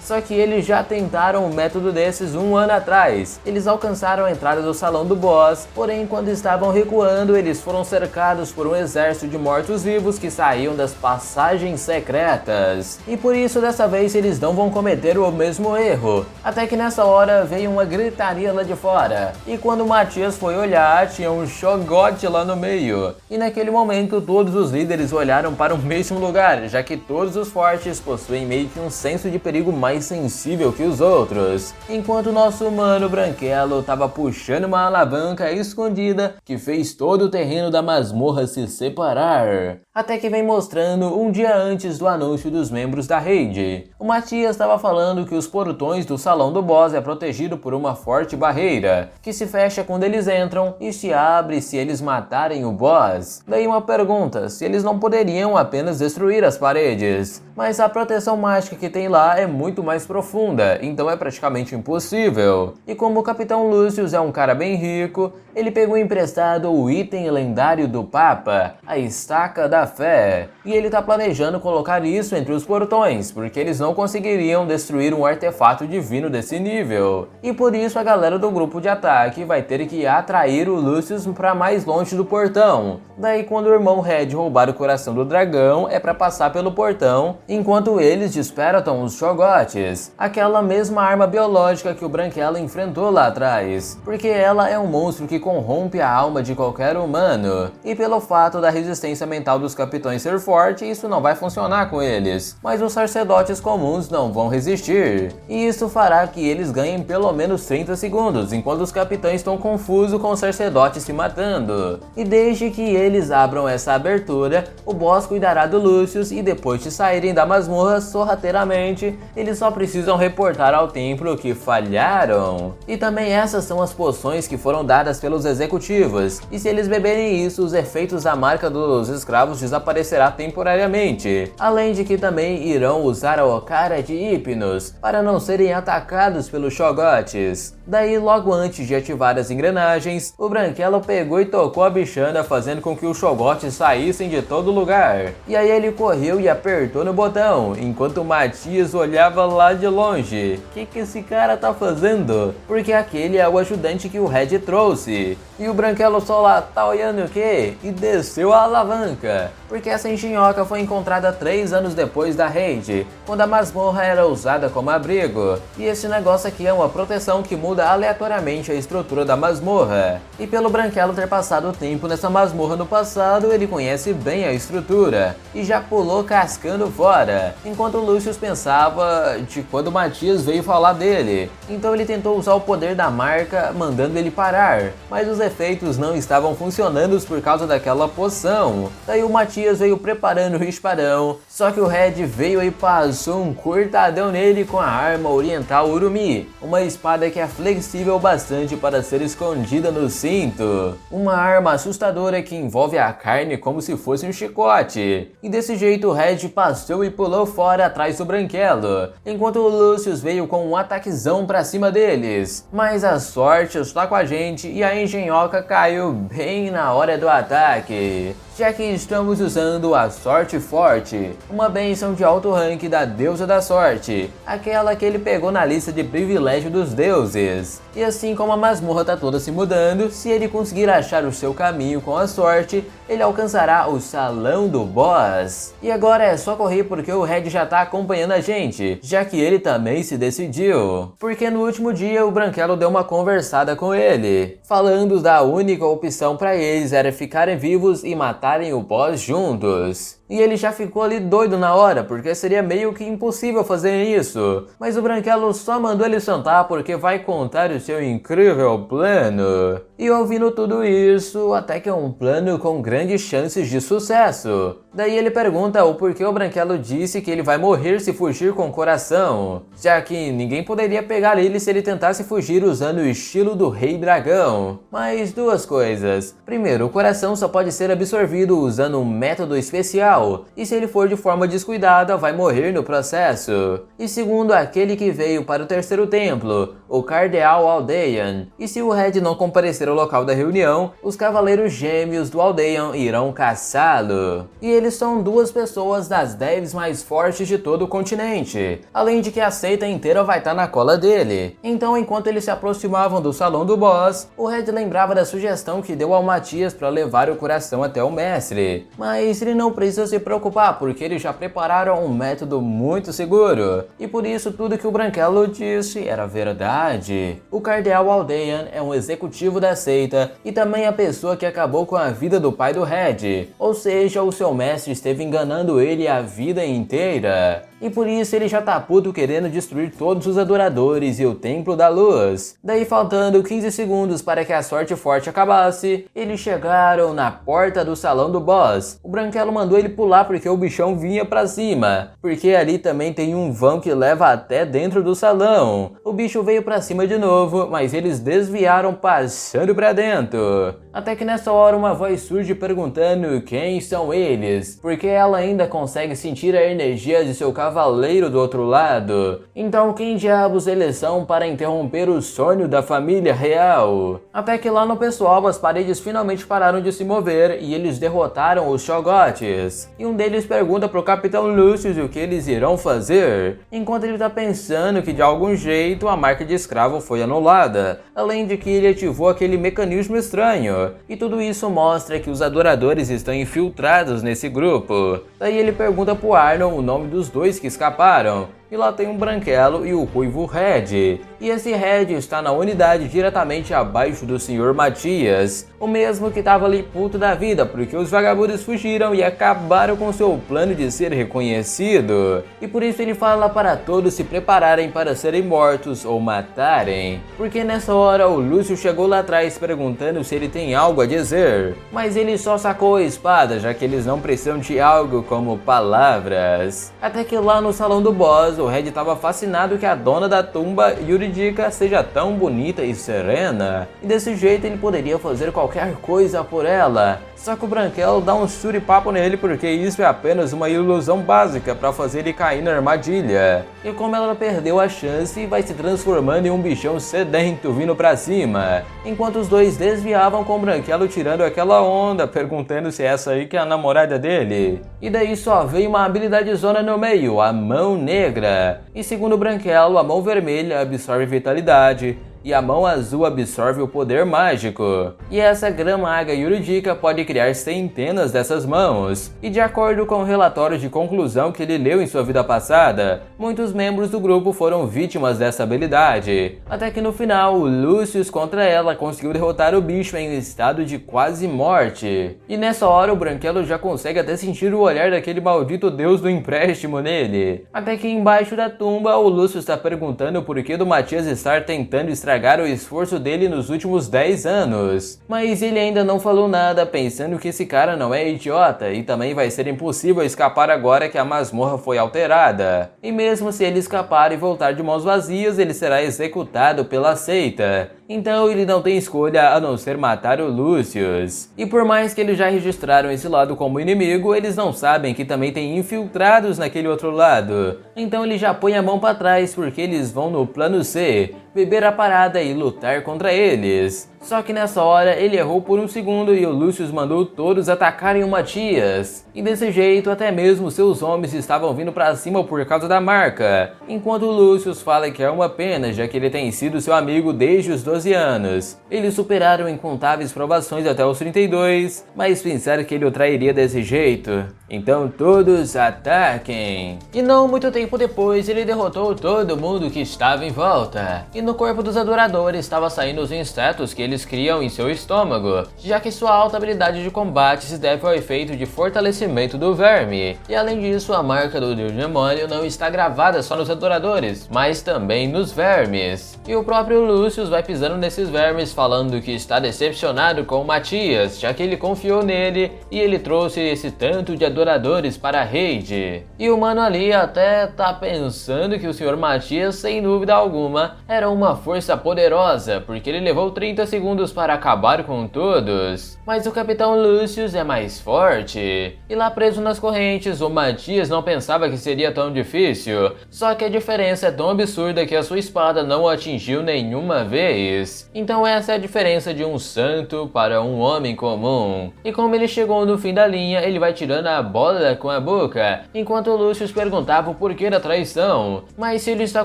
Só que eles já tentaram um método desses 1 ano atrás. Eles alcançaram a entrada do salão do boss, porém quando estavam recuando, eles foram cercados por um exército de mortos-vivos que saíam das passagens secretas. E por isso dessa vez eles não vão cometer o mesmo erro. Até que nessa hora veio uma gritaria lá de fora. E quando o Matias foi olhar, tinha um Cho'Gath lá no meio. E naquele momento todos os líderes olharam para o mesmo lugar, já que todos os fortes possuem meio que um senso de perigo mais sensível que os outros. Enquanto o nosso humano Branquelo estava puxando uma alavanca escondida que fez todo o terreno da masmorra se separar. Até que vem mostrando um dia antes do anúncio dos membros da raid. O Matias estava falando que os portões do salão do boss é protegido por uma forte barreira, que se fecha quando eles entram e se abre se eles matarem o boss. Daí uma pergunta, se eles não poderiam apenas destruir as paredes. Mas a proteção mágica que tem lá é muito mais profunda, então é praticamente impossível. E como o Capitão Lucius é um cara bem rico, ele pegou emprestado o item lendário do Papa, a Estaca da Fé. E ele tá planejando colocar isso entre os portões, porque eles não conseguiriam destruir um artefato divino desse nível. E por isso a galera do grupo de ataque vai ter que atrair o Lucius para mais longe do portão. Daí quando o irmão Red roubar o coração do dragão, é para passar pelo portão, enquanto eles despertam os Cho'Gaths, aquela mesma arma biológica que o Branquelo enfrentou lá atrás, porque ela é um monstro que corrompe a alma de qualquer humano, e pelo fato da resistência mental dos capitães ser forte, isso não vai funcionar com eles, mas os sacerdotes comuns não vão resistir, e isso fará que eles ganhem pelo menos 30 segundos, enquanto os capitães estão confusos com os sacerdotes se matando. E desde que eles abram essa abertura, o boss cuidará do Lucius e depois de saírem da masmorra sorrateiramente, eles só precisam reportar ao templo que falharam. E também essas são as poções que foram dadas pelos executivos, e se eles beberem isso, os efeitos da marca dos escravos desaparecerá temporariamente, além de que também irão usar a Okara de Hypnos para não serem atacados pelos Cho'Gaths. Daí logo antes de ativar as engrenagens, o Branquelo pegou e tocou a bichana, fazendo com que os Cho'Gaths saíssem de todo lugar. E aí ele correu e apertou no botão, enquanto o Matias olhava lá de longe. Que esse cara tá fazendo? Porque aquele é o ajudante que o Red trouxe. E o Branquelo só lá, tá olhando o quê? E desceu a alavanca. Porque essa engenhoca foi encontrada 3 anos depois da raid, quando a masmorra era usada como abrigo. E esse negócio aqui é uma proteção que muda aleatoriamente a estrutura da masmorra. E pelo Branquelo ter passado tempo nessa masmorra no passado, ele conhece bem a estrutura, e já pulou cascando fora, enquanto o Lucius pensava de quando o Matias veio falar dele. Então ele tentou usar o poder da marca, mandando ele parar, mas os efeitos não estavam funcionando por causa daquela poção. Daí o Matias veio preparando o espadão, só que o Red veio e passou um cortadão nele com a arma oriental Urumi, uma espada que aflige flexível bastante para ser escondida no cinto. Uma arma assustadora que envolve a carne como se fosse um chicote. E desse jeito o Red passou e pulou fora atrás do Branquelo, enquanto o Lucius veio com um ataquezão pra cima deles. Mas a sorte está com a gente e a engenhoca caiu bem na hora do ataque, já que estamos usando a Sorte Forte, uma bênção de alto rank da deusa da sorte, aquela que ele pegou na lista de privilégio dos deuses. E assim como a masmorra tá toda se mudando, se ele conseguir achar o seu caminho com a sorte, ele alcançará o salão do boss. E agora é só correr porque o Red já tá acompanhando a gente, já que ele também se decidiu. Porque no último dia o Branquelo deu uma conversada com ele, falando da única opção pra eles era ficarem vivos e matarem o boss juntos. E ele já ficou ali doido na hora, porque seria meio que impossível fazer isso. Mas o Branquelo só mandou ele sentar porque vai contar o seu incrível plano. E ouvindo tudo isso, até que é um plano com grandes chances de sucesso. Daí ele pergunta o porquê o Branquelo disse que ele vai morrer se fugir com o coração, já que ninguém poderia pegar ele se ele tentasse fugir usando o estilo do Rei Dragão. Mas duas coisas. Primeiro, o coração só pode ser absorvido usando um método especial, e se ele for de forma descuidada, vai morrer no processo. E segundo, aquele que veio para o terceiro templo, o Cardeal Aldean. E se o Red não comparecer ao local da reunião, os Cavaleiros Gêmeos do Aldean irão caçá-lo. E eles são duas pessoas das 10 mais fortes de todo o continente, além de que a seita inteira vai estar na cola dele. Então, enquanto eles se aproximavam do salão do boss, o Red lembrava da sugestão que deu ao Matias para levar o coração até o mestre. Mas ele não precisa se preocupar, porque eles já prepararam um método muito seguro. E por isso tudo que o Branquelo disse era verdade. O Cardeal Aldean é um executivo da seita e também a pessoa que acabou com a vida do pai do Red. Ou seja, o seu mestre esteve enganando ele a vida inteira. E por isso ele já tá puto querendo destruir todos os adoradores e o Templo da Luz. Daí, faltando 15 segundos para que a Sorte Forte acabasse, eles chegaram na porta do salão do boss. O Branquelo mandou ele pular porque o bichão vinha pra cima, porque ali também tem um vão que leva até dentro do salão. O bicho veio pra cima de novo, mas eles desviaram passando pra dentro. Até que nessa hora uma voz surge perguntando quem são eles, porque ela ainda consegue sentir a energia de seu cavaleiro do outro lado. Então quem diabos eles são para interromper o sonho da família real? Até que lá no pessoal as paredes finalmente pararam de se mover e eles derrotaram os Chogotes. E um deles pergunta pro Capitão Lucius o que eles irão fazer, enquanto ele tá pensando que de algum jeito a marca de escravo foi anulada, além de que ele ativou aquele mecanismo estranho. E tudo isso mostra que os adoradores estão infiltrados nesse grupo. Daí ele pergunta pro Arnold o nome dos dois que escaparam. E lá tem um Branquelo e o Ruivo Red. E esse Red está na unidade diretamente abaixo do Sr. Matias, o mesmo que estava ali puto da vida porque os vagabundos fugiram e acabaram com seu plano de ser reconhecido. E por isso ele fala para todos se prepararem para serem mortos ou matarem. Porque nessa hora o Lúcio chegou lá atrás perguntando se ele tem algo a dizer. Mas ele só sacou a espada, já que eles não precisam de algo como palavras. Até que lá no salão do boss, o Red estava fascinado que a dona da tumba, Yuridika, seja tão bonita e serena, e desse jeito ele poderia fazer qualquer coisa por ela. Só que o Branquelo dá um suripapo nele porque isso é apenas uma ilusão básica para fazer ele cair na armadilha. E como ela perdeu a chance, vai se transformando em um bichão sedento vindo pra cima. Enquanto os dois desviavam com o Branquelo tirando aquela onda, perguntando se é essa aí que é a namorada dele. E daí só veio uma habilidade zona no meio, a Mão Negra. E segundo o Branquelo, a Mão Vermelha absorve vitalidade e a Mão Azul absorve o poder mágico. E essa Grã-Maga Yuridika pode criar centenas dessas mãos. E de acordo com o relatório de conclusão que ele leu em sua vida passada, muitos membros do grupo foram vítimas dessa habilidade. Até que no final, o Lucius contra ela conseguiu derrotar o bicho em estado de quase morte. E nessa hora o Branquelo já consegue até sentir o olhar daquele maldito deus do empréstimo nele. Até que embaixo da tumba, o Lucius está perguntando por que do Matias estar tentando extrair estragar o esforço dele nos últimos 10 anos. Mas ele ainda não falou nada, pensando que esse cara não é idiota e também vai ser impossível escapar agora que a masmorra foi alterada. E mesmo se ele escapar e voltar de mãos vazias, ele será executado pela seita. Então ele não tem escolha a não ser matar o Lucius. E por mais que eles já registraram esse lado como inimigo, eles não sabem que também tem infiltrados naquele outro lado. Então ele já põe a mão pra trás porque eles vão no plano C, beber a parada e lutar contra eles. Só que nessa hora ele errou por um segundo e o Lucius mandou todos atacarem o Matias. E desse jeito até mesmo seus homens estavam vindo pra cima por causa da marca. Enquanto o Lucius fala que é uma pena, já que ele tem sido seu amigo desde os 12 anos. Eles superaram incontáveis provações até os 32, mas pensaram que ele o trairia desse jeito. Então todos ataquem. E não muito tempo depois ele derrotou todo mundo que estava em volta. E no corpo dos adoradores estava saindo os insetos que eles criam em seu estômago, já que sua alta habilidade de combate se deve ao efeito de fortalecimento do verme. E além disso, a marca do Deus Demônio não está gravada só nos adoradores, mas também nos vermes. E o próprio Lucius vai pisando nesses vermes, falando que está decepcionado com o Matias, já que ele confiou nele e ele trouxe esse tanto de adoradores para a raid. E o mano ali até tá pensando que o Sr. Matias, sem dúvida alguma, era uma força poderosa, porque ele levou 30 segundos para acabar com todos. Mas o Capitão Lucius é mais forte. E lá preso nas correntes, o Matias não pensava que seria tão difícil, só que a diferença é tão absurda que a sua espada não o atingiu nenhuma vez. Então essa é a diferença de um santo para um homem comum. E como ele chegou no fim da linha, ele vai tirando a bola com a boca, enquanto o Lucius perguntava o porquê da traição. Mas se ele está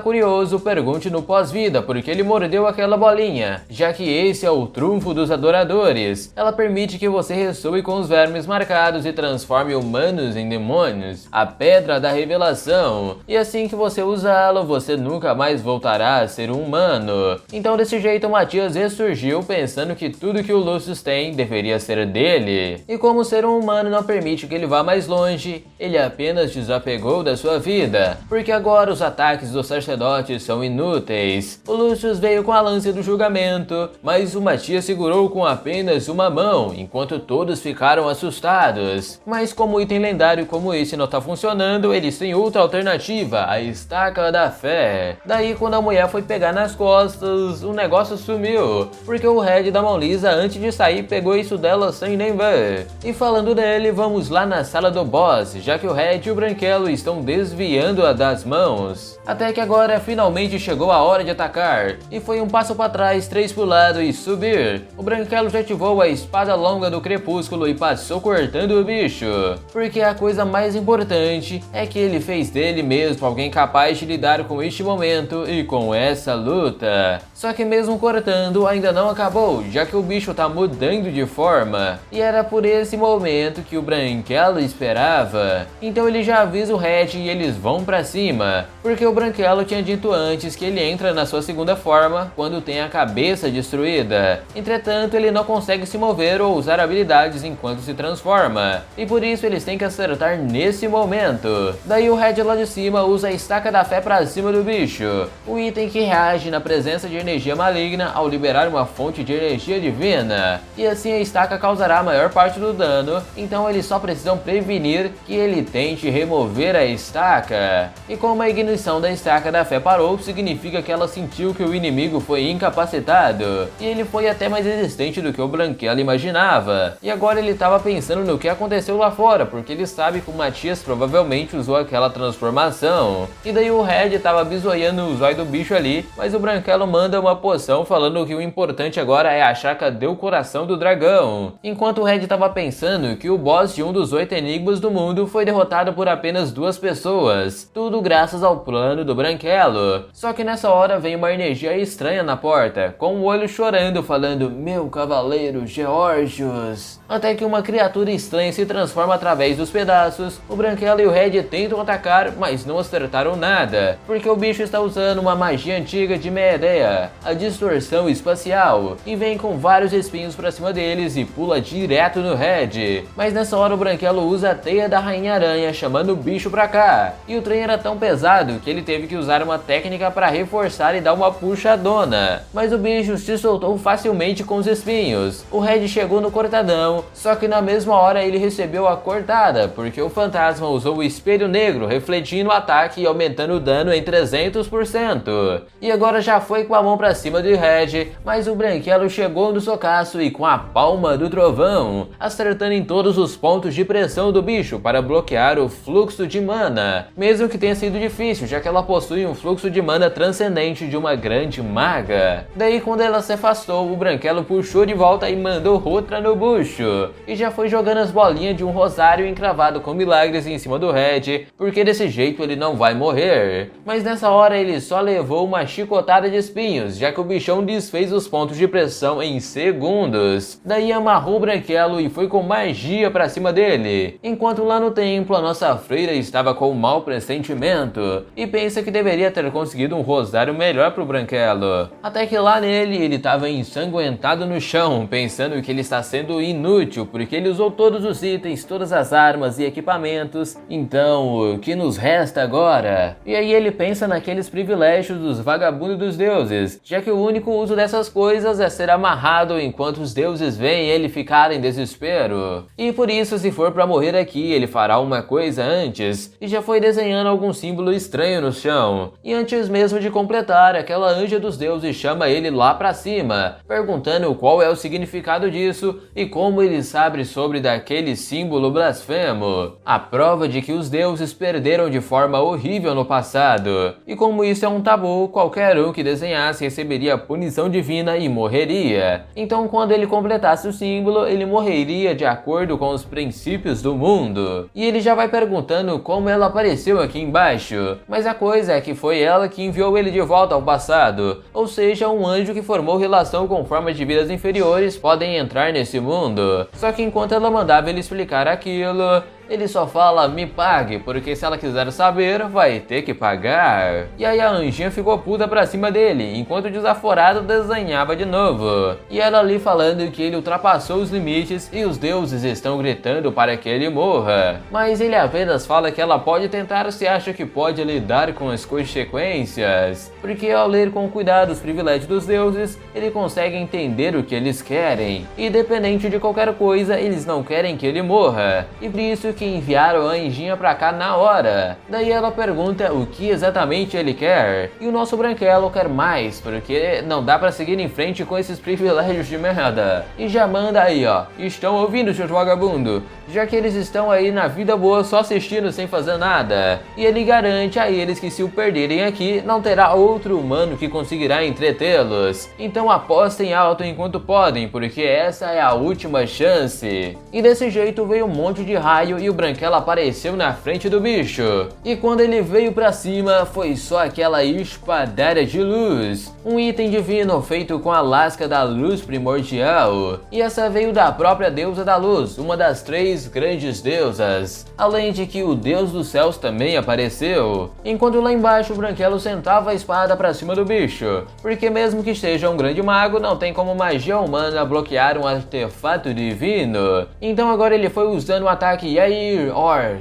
curioso, pergunte no pós-vida porque ele mordeu aquela bolinha, já que esse é o trunfo dos adoradores. Ela permite que você ressoe com os vermes marcados e transforme humanos em demônios, a pedra da revelação. E assim que você usá-lo, você nunca mais voltará a ser um humano. Então desse jeito o Matias ressurgiu pensando que tudo que o Lucius tem deveria ser dele. E como ser um humano não permite que ele vá mais longe, ele apenas desapegou da sua vida, porque agora os ataques dos sacerdotes são inúteis. O Lucius veio com a lança do julgamento, mas o Matias segurou com apenas uma mão, enquanto todos ficaram assustados. Mas como o item lendário como esse não tá funcionando, eles têm outra alternativa, a estaca da fé. Daí quando a mulher foi pegar nas costas, o negócio sumiu, porque o Red da mão lisa antes de sair pegou isso dela sem nem ver. E falando dele, vamos lá na sala do boss, já que o Red e o Branquelo estão desviando-a das mãos. Até que agora finalmente chegou a hora de atacar, e foi um passo para trás, 3 pro lado e subir. O Branquelo já ativou a espada longa do crepúsculo e passou cortando o bicho, porque a coisa mais importante é que ele fez dele mesmo alguém capaz de lidar com este momento e com essa luta. Só que mesmo cortando ainda não acabou, já que o bicho tá mudando de forma, e era por esse momento que o Branquelo esperava. Então ele já avisa o Red e eles vão pra cima, porque o Branquelo tinha dito antes que ele entra na sua segunda forma quando tem a cabeça destruída. Entretanto, ele não consegue se mover ou usar habilidades enquanto se transforma, e por isso eles têm que acertar nesse momento. Daí o Red lá de cima usa a estaca da fé pra cima do bicho, o item que reage na presença de energia maligna ao liberar uma fonte de energia divina, e assim a estaca causará a maior parte do dano, então eles só precisam prevenir que ele tente remover a estaca. E como a ignição da estaca da fé parou, significa que ela sentiu que o inimigo foi incapacitado, e ele foi até mais resistente do que o Branquelo imaginava. E agora ele estava pensando no que aconteceu lá fora, porque ele sabe que o Matias provavelmente usou aquela transformação. E daí o Red estava bisoiando o zóio do bicho ali, mas o Branquelo manda uma poção falando que o importante agora é achar cadê o coração do dragão. Enquanto o Red estava pensando que o boss de um dos 8 enigmas do mundo foi derrotado por apenas 2 pessoas, tudo graças ao plano do Branquelo. Só que nessa hora vem uma energia estranha na porta, com o olho chorando gritando, falando: meu cavaleiro Georgios. Até que uma criatura estranha se transforma através dos pedaços. O Branquelo e o Red tentam atacar, mas não acertaram nada, porque o bicho está usando uma magia antiga de Medea, a distorção espacial, e vem com vários espinhos pra cima deles e pula direto no Red. Mas nessa hora o Branquelo usa a teia da Rainha Aranha, chamando o bicho pra cá, e o trem era tão pesado que ele teve que usar uma técnica para reforçar e dar uma puxadona. Mas o bicho se soltou facilmente com os espinhos. O Red chegou no cortadão, só que na mesma hora ele recebeu a cortada, porque o fantasma usou o espelho negro, refletindo o ataque e aumentando o dano em 300%. E agora já foi com a mão pra cima de Red, mas o Branquelo chegou no socaço e com a palma do trovão, acertando em todos os pontos de pressão do bicho para bloquear o fluxo de mana, mesmo que tenha sido difícil, já que ela possui um fluxo de mana transcendente de uma grande maga. Daí quando ela se afastou, o Branquelo puxou de volta e mandou outra no bucho, e já foi jogando as bolinhas de um rosário encravado com milagres em cima do Red, porque desse jeito ele não vai morrer. Mas nessa hora ele só levou uma chicotada de espinhos, já que o bichão desfez os pontos de pressão em segundos. Daí amarrou o Branquelo e foi com magia pra cima dele, enquanto lá no templo a nossa freira estava com um mau pressentimento e pensa que deveria ter conseguido um rosário melhor pro Branquelo. Até que lá nele ele estava ensanguentado no chão, pensando que ele está sendo inútil porque ele usou todos os itens, todas as armas e equipamentos. Então, o que nos resta agora? E aí ele pensa naqueles privilégios dos vagabundos dos deuses, já que o único uso dessas coisas é ser amarrado enquanto os deuses veem ele ficar em desespero. E por isso, se for pra morrer aqui, ele fará uma coisa antes, e já foi desenhando algum símbolo estranho no chão. E antes mesmo de completar, aquela anja dos deuses chama ele lá pra cima, perguntando qual é o significado disso e como ele sabe sobre daquele símbolo blasfemo, a prova de que os deuses perderam de forma horrível no passado, e como isso é um tabu, qualquer um que desenhasse receberia punição divina e morreria. Então quando ele completasse o símbolo, ele morreria de acordo com os princípios do mundo. E ele já vai perguntando como ela apareceu aqui embaixo, mas a coisa é que foi ela que enviou ele de volta ao passado, ou seja, um anjo que formou relação com formas de vidas inferiores podem entrar nesse mundo. Só que enquanto ela mandava ele explicar aquilo, ele só fala: me pague, porque se ela quiser saber, vai ter que pagar. E aí a anjinha ficou puta pra cima dele, enquanto o desaforado desenhava de novo. E ela ali falando que ele ultrapassou os limites e os deuses estão gritando para que ele morra. Mas ele apenas fala que ela pode tentar se acha que pode lidar com as consequências, porque ao ler com cuidado os privilégios dos deuses, ele consegue entender o que eles querem. E independente de qualquer coisa, eles não querem que ele morra. E por isso que enviaram a anjinha pra cá na hora. Daí ela pergunta o que exatamente ele quer, e o nosso Branquelo quer mais, porque não dá pra seguir em frente com esses privilégios de merda. E já manda aí, ó: estão ouvindo, seus vagabundos? Já que eles estão aí na vida boa só assistindo sem fazer nada. E ele garante a eles que se o perderem aqui, não terá outro humano que conseguirá entretê-los. Então apostem alto enquanto podem, porque essa é a última chance. E desse jeito veio um monte de raio e o Branquelo apareceu na frente do bicho. E quando ele veio pra cima, foi só aquela espadada de luz, um item divino feito com a lasca da luz primordial. E essa veio da própria deusa da luz, uma das 3 grandes deusas. Além de que o deus dos céus também apareceu. Enquanto lá embaixo o Branquelo sentava a espada pra cima do bicho, porque mesmo que seja um grande mago, não tem como magia humana bloquear um artefato divino. Então agora ele foi usando o ataque Yair,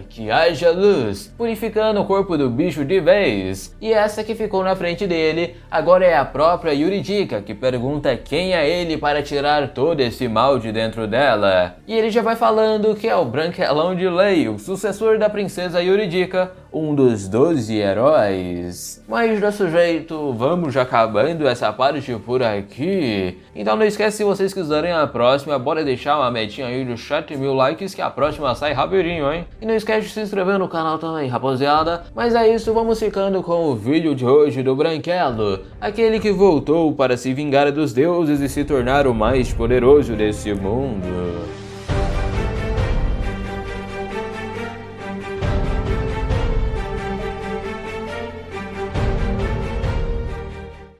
que haja luz, purificando o corpo do bicho de vez. E essa que ficou na frente dele agora é a própria Yuridika, que pergunta quem é ele para tirar todo esse mal de dentro dela. E ele já vai falando que é o Branquelão de Lei, o sucessor da princesa Yuridika, um dos 12 heróis. Mas desse jeito, vamos já acabando essa parte por aqui. Então não esquece, se vocês quiserem a próxima, bora deixar uma metinha aí de 7.000 likes, que a próxima sai rapidinho, hein? E não esquece de se inscrever no canal também, rapaziada. Mas é isso, vamos ficando com o vídeo de hoje do Branquelo, aquele que voltou para se vingar dos deuses e se tornar o mais poderoso desse mundo.